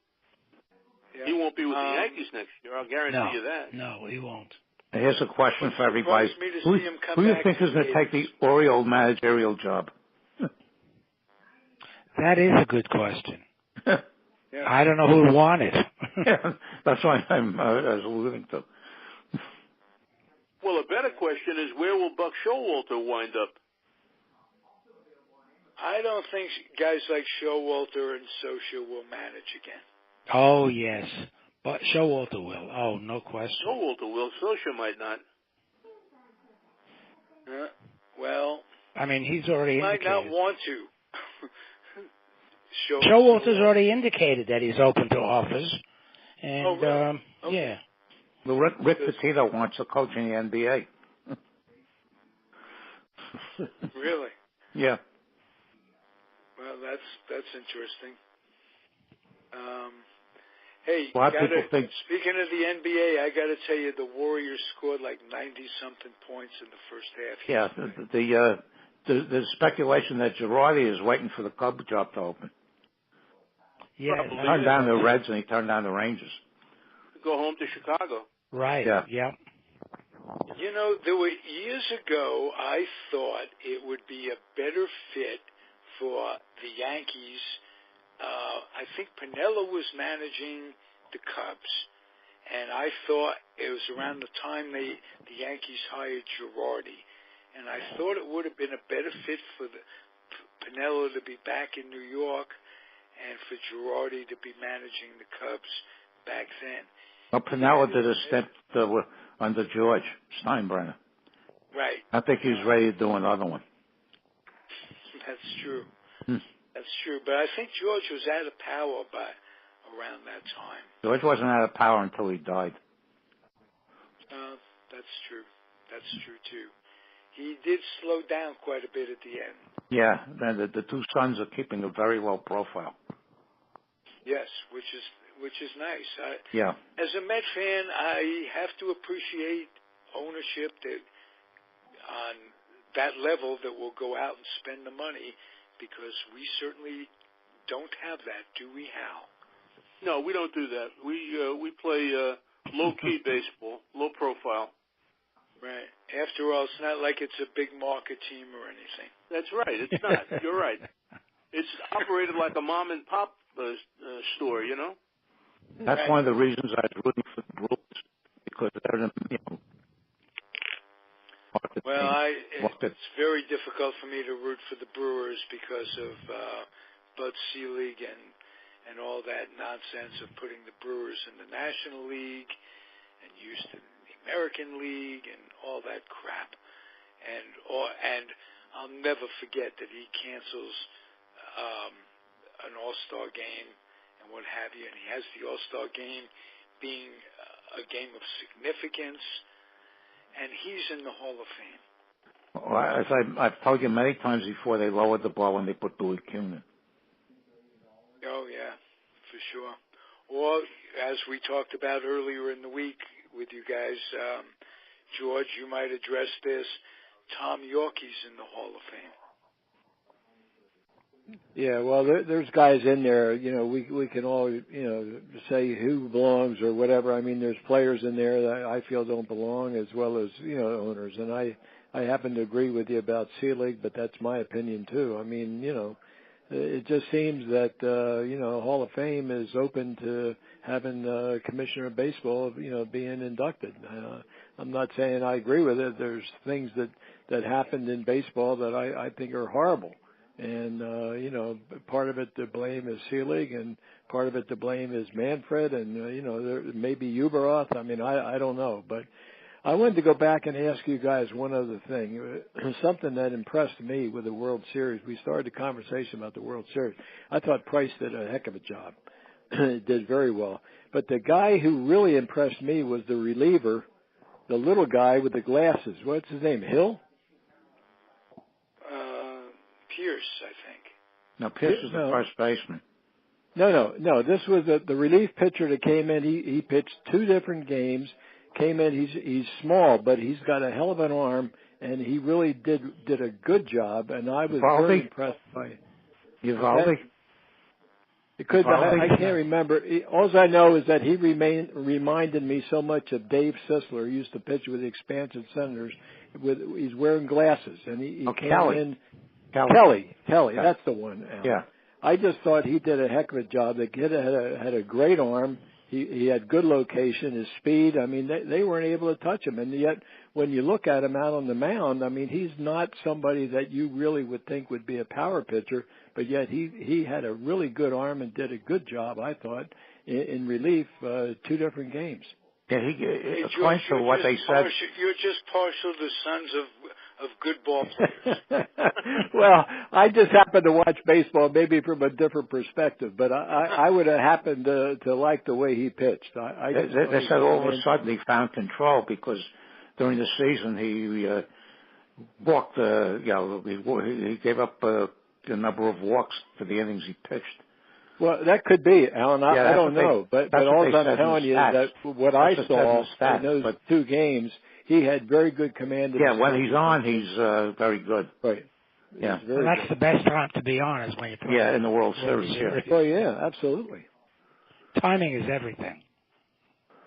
Yeah. He won't be with the Yankees next year. I'll guarantee you that. No, he won't. Here's a question for everybody. Who do you think is going to take the Oriole managerial job? That is a good question. Yeah. I don't know who would want it. Yeah, that's what I was alluding to. Well, a better question is, where will Buck Showalter wind up? I don't think guys like Showalter and Socia will manage again. Oh, yes. But Showalter will. Oh, no question. Showalter will. Socia might not. Well, he's already indicated. Might not want to. Showalter's already indicated that he's open to offers. And, really? Okay. Yeah. Well, Rick Pitino wants to coach in the NBA. Really? Yeah. Well, that's interesting. Hey, speaking of the NBA, I got to tell you, the Warriors scored like 90-something points in the first half. Yeah, the speculation that Girardi is waiting for the Cub job to open. Yeah, he turned down the Reds and he turned down the Rangers. Go home to Chicago. Right. Yeah. You know, there were years ago, I thought it would be a better fit for the Yankees. I think Piniella was managing the Cubs, and I thought it was around the time the Yankees hired Girardi, and I thought it would have been a better fit for Piniella to be back in New York and for Girardi to be managing the Cubs back then. Well, Piniella did a stint under George Steinbrenner. Right. I think he's ready to do another one. That's true. That's true. But I think George was out of power by around that time. George wasn't out of power until he died. That's true. That's true, too. He did slow down quite a bit at the end. Yeah, the two sons are keeping a very low profile. Yes, which is nice. Yeah. As a Met fan, I have to appreciate ownership that on that level that will go out and spend the money, because we certainly don't have that, do we, Hal? No, we don't do that. We play low-key baseball, low profile. Right. After all, it's not like it's a big market team or anything. That's right. It's not. You're right. It's operated like a mom-and-pop store, you know? That's one of the reasons I was rooting for the Brewers, because they're it's very difficult for me to root for the Brewers because of Bud Selig and all that nonsense of putting the Brewers in the National League and Houston in the American League and all that crap. And I'll never forget that he cancels an All-Star game and what have you, and he has the All-Star game being a game of significance, and he's in the Hall of Fame. Well, as I've told you many times before, they lowered the bar when they put Dewey Kuhn in. Oh, yeah, for sure. Or, as we talked about earlier in the week with you guys, George, you might address this, Tom Yorkie's in the Hall of Fame. Yeah, well, there's guys in there, you know, we can all, you know, say who belongs or whatever. I mean, there's players in there that I feel don't belong, as well as, you know, owners. And I happen to agree with you about Selig, but that's my opinion too. I mean, you know, it just seems that, you know, Hall of Fame is open to having Commissioner of Baseball, you know, being inducted. I'm not saying I agree with it. There's things that happened in baseball that I think are horrible. And, you know, part of it to blame is Selig, and part of it to blame is Manfred, and, you know, maybe Uberoth. I mean, I don't know. But I wanted to go back and ask you guys one other thing. Something that impressed me with the World Series. We started a conversation about the World Series. I thought Price did a heck of a job. Did very well. But the guy who really impressed me was the reliever, the little guy with the glasses. What's his name, Hill? Pierce, I think. No, Pierce is the first baseman. No. This was the relief pitcher that came in. He pitched 2 different games. Came in. He's small, but he's got a hell of an arm, and he really did a good job. And I was very impressed by Uvalde. It could. I can't remember. All I know is that he reminded me so much of Dave Sisler, who used to pitch with the Expansion Senators. He's wearing glasses, and he came in. Kelly, yeah. That's the one. Alan. Yeah. I just thought he did a heck of a job. The kid had a great arm. He had good location, his speed. I mean, they weren't able to touch him. And yet, when you look at him out on the mound, I mean, he's not somebody that you really would think would be a power pitcher. But yet, he had a really good arm and did a good job, I thought, in relief, 2 different games. Yeah, according to what they said. You're just partial to sons of good ball players. Well, I just happen to watch baseball maybe from a different perspective, but I would have happened to like the way he pitched. They said all of a sudden he found control because during the season he walked, he gave up a number of walks for the innings he pitched. Well, that could be, Alan. I don't know, but all I'm telling you is that what I saw in those 2 games, he had very good command of when he's on, he's very good. Right. Yeah. Well, that's the best time to be on is when you're playing. In the World Series. Oh, yeah, absolutely. Timing is everything.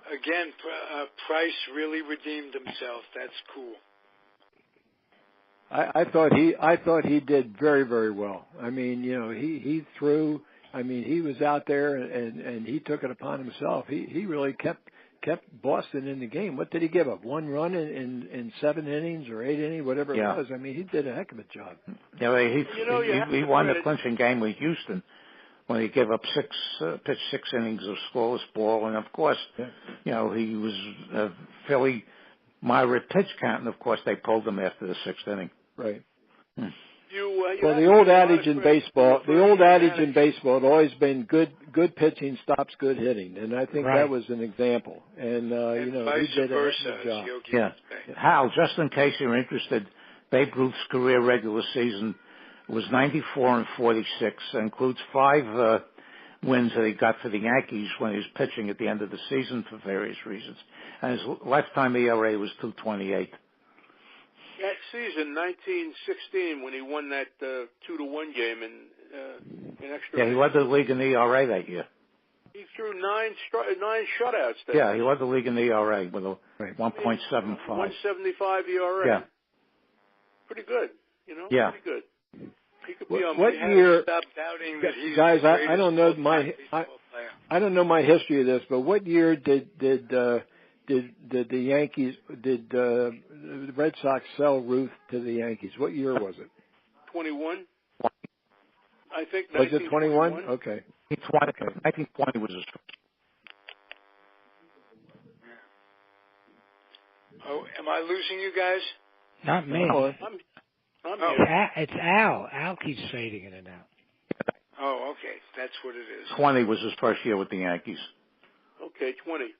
Again, Price really redeemed himself. That's cool. I thought he did very, very well. I mean, he threw. I mean, he was out there and he took it upon himself. He really kept Boston in the game. What did he give up? 1 run in 7 innings or 8 innings, whatever it was. I mean, he did a heck of a job. Yeah, he won the clinching game with Houston when he gave up pitched 6 innings of scoreless ball, and of course, he was a fairly moderate pitch count, and of course they pulled him after the 6th inning. Right. Well, the old adage in baseball had always been good pitching stops good hitting, and I think that was an example. And vice he did a versa, job. Yeah. Hal, just in case you're interested, Babe Ruth's career regular season was 94 and 46, includes 5 wins that he got for the Yankees when he was pitching at the end of the season for various reasons. And his lifetime ERA was 2.28. That season, 1916, when he won that 2-1 game in extra. Yeah, he led the league in ERA that year. He threw 9 shutouts. He led the league in ERA with a 1.75. 1.75 ERA. Yeah. Pretty good. Yeah. Pretty good. He could be on. What year? Stop doubting that he's guys, the I don't know I don't know my history of this, but what year did the Yankees the Red Sox sell Ruth to the Yankees? What year was it? 21. I think. Was it 21? Okay. 1920 was his. Oh, am I losing you guys? Not me. I'm here. It's Al. Al keeps fading in and out. Oh, okay. That's what it is. 20 was his first year with the Yankees. Okay, 20.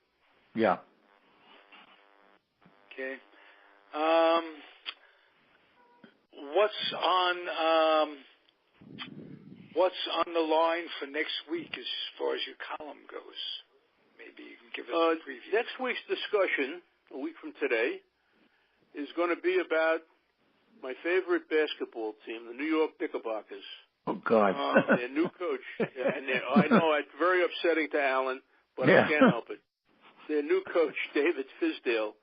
Yeah. Okay. What's on the line for next week as far as your column goes? Maybe you can give us a preview. Next week's discussion, a week from today, is going to be about my favorite basketball team, the New York Knickerbockers. Oh, God. Their new coach. And I know it's very upsetting to Alan, but I can't help it. Their new coach, David Fizdale.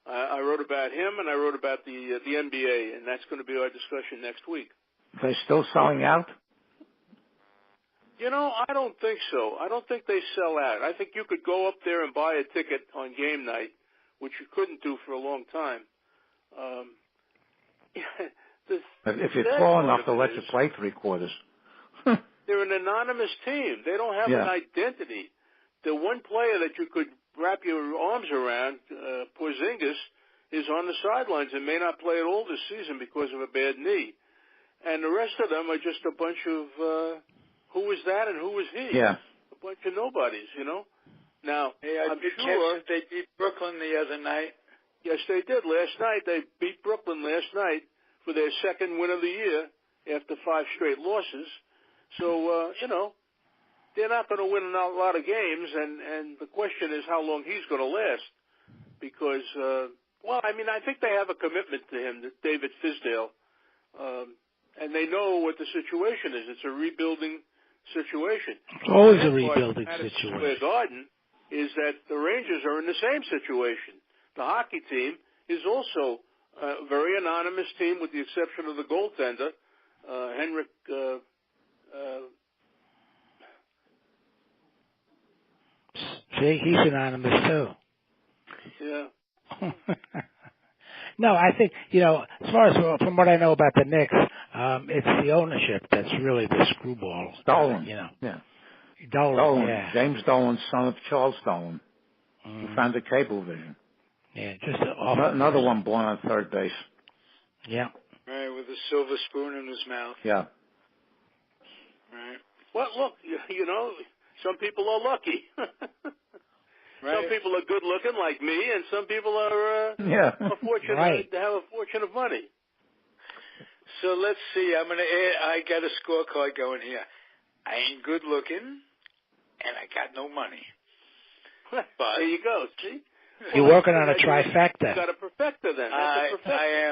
I wrote about him, and I wrote about the NBA, and that's going to be our discussion next week. They're still selling out? I don't think so. I don't think they sell out. I think you could go up there and buy a ticket on game night, which you couldn't do for a long time. If you're tall enough, they'll let you play 3/4. They're an anonymous team. They don't have an identity. The one player that you could wrap your arms around, Porzingis, is on the sidelines and may not play at all this season because of a bad knee. And the rest of them are just a bunch of who was that and who was he? Yeah. A bunch of nobodies, Now, I'm sure they beat Brooklyn the other night. Yes, they did. Last night, they beat Brooklyn last night for their second win of the year after 5 straight losses. So, they're not going to win a lot of games, and the question is how long he's going to last. Because, I think they have a commitment to him, David Fizdale, and they know what the situation is. It's a rebuilding situation. It's always a rebuilding situation. Square Garden is that the Rangers are in the same situation. The hockey team is also a very anonymous team, with the exception of the goaltender, Henrik. See, he's anonymous too. Yeah. No, I think, as far as from what I know about the Knicks, it's the ownership that's really the screwball. Dolan. Yeah. Dolan. Yeah. James Dolan, son of Charles Dolan, who founded Cablevision. Yeah, just another one born on third base. Yeah. Right, with a silver spoon in his mouth. Yeah. Right. Well, look, some people are lucky. Right. Some people are good looking like me, and some people are fortunate to have a fortune of money. So let's see. I got a scorecard going here. I ain't good looking, and I got no money. But there you go. See, you're working on a trifecta. You got a perfecta then. I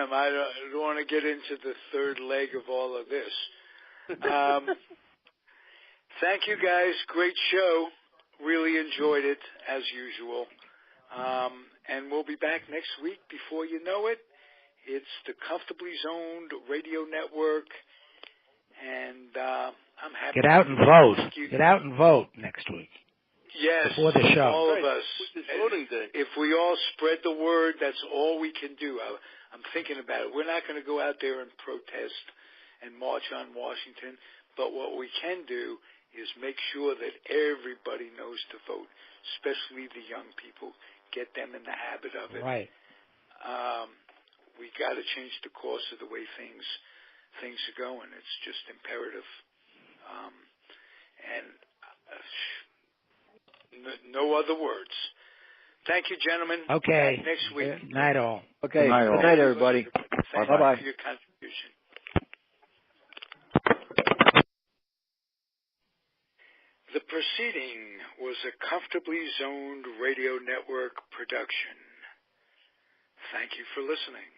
am. I don't want to get into the third leg of all of this. Thank you guys. Great show. Really enjoyed it as usual. And we'll be back next week. Before you know it, it's the Comfortably Zoned Radio Network. And I'm happy. Get out and vote. Get out and vote next week. Yes, before the show. all of us. Voting day. If we all spread the word, that's all we can do. I'm thinking about it. We're not going to go out there and protest and march on Washington, but what we can do is make sure that everybody knows to vote, especially the young people. Get them in the habit of it. Right. We got to change the course of the way things are going. It's just imperative. No other words. Thank you, gentlemen. Okay. Back next week. Good night, all. Okay. Good night, everybody. Thank Bye-bye. you for your contribution. The proceeding was a Comfortably Zoned Radio Network production. Thank you for listening.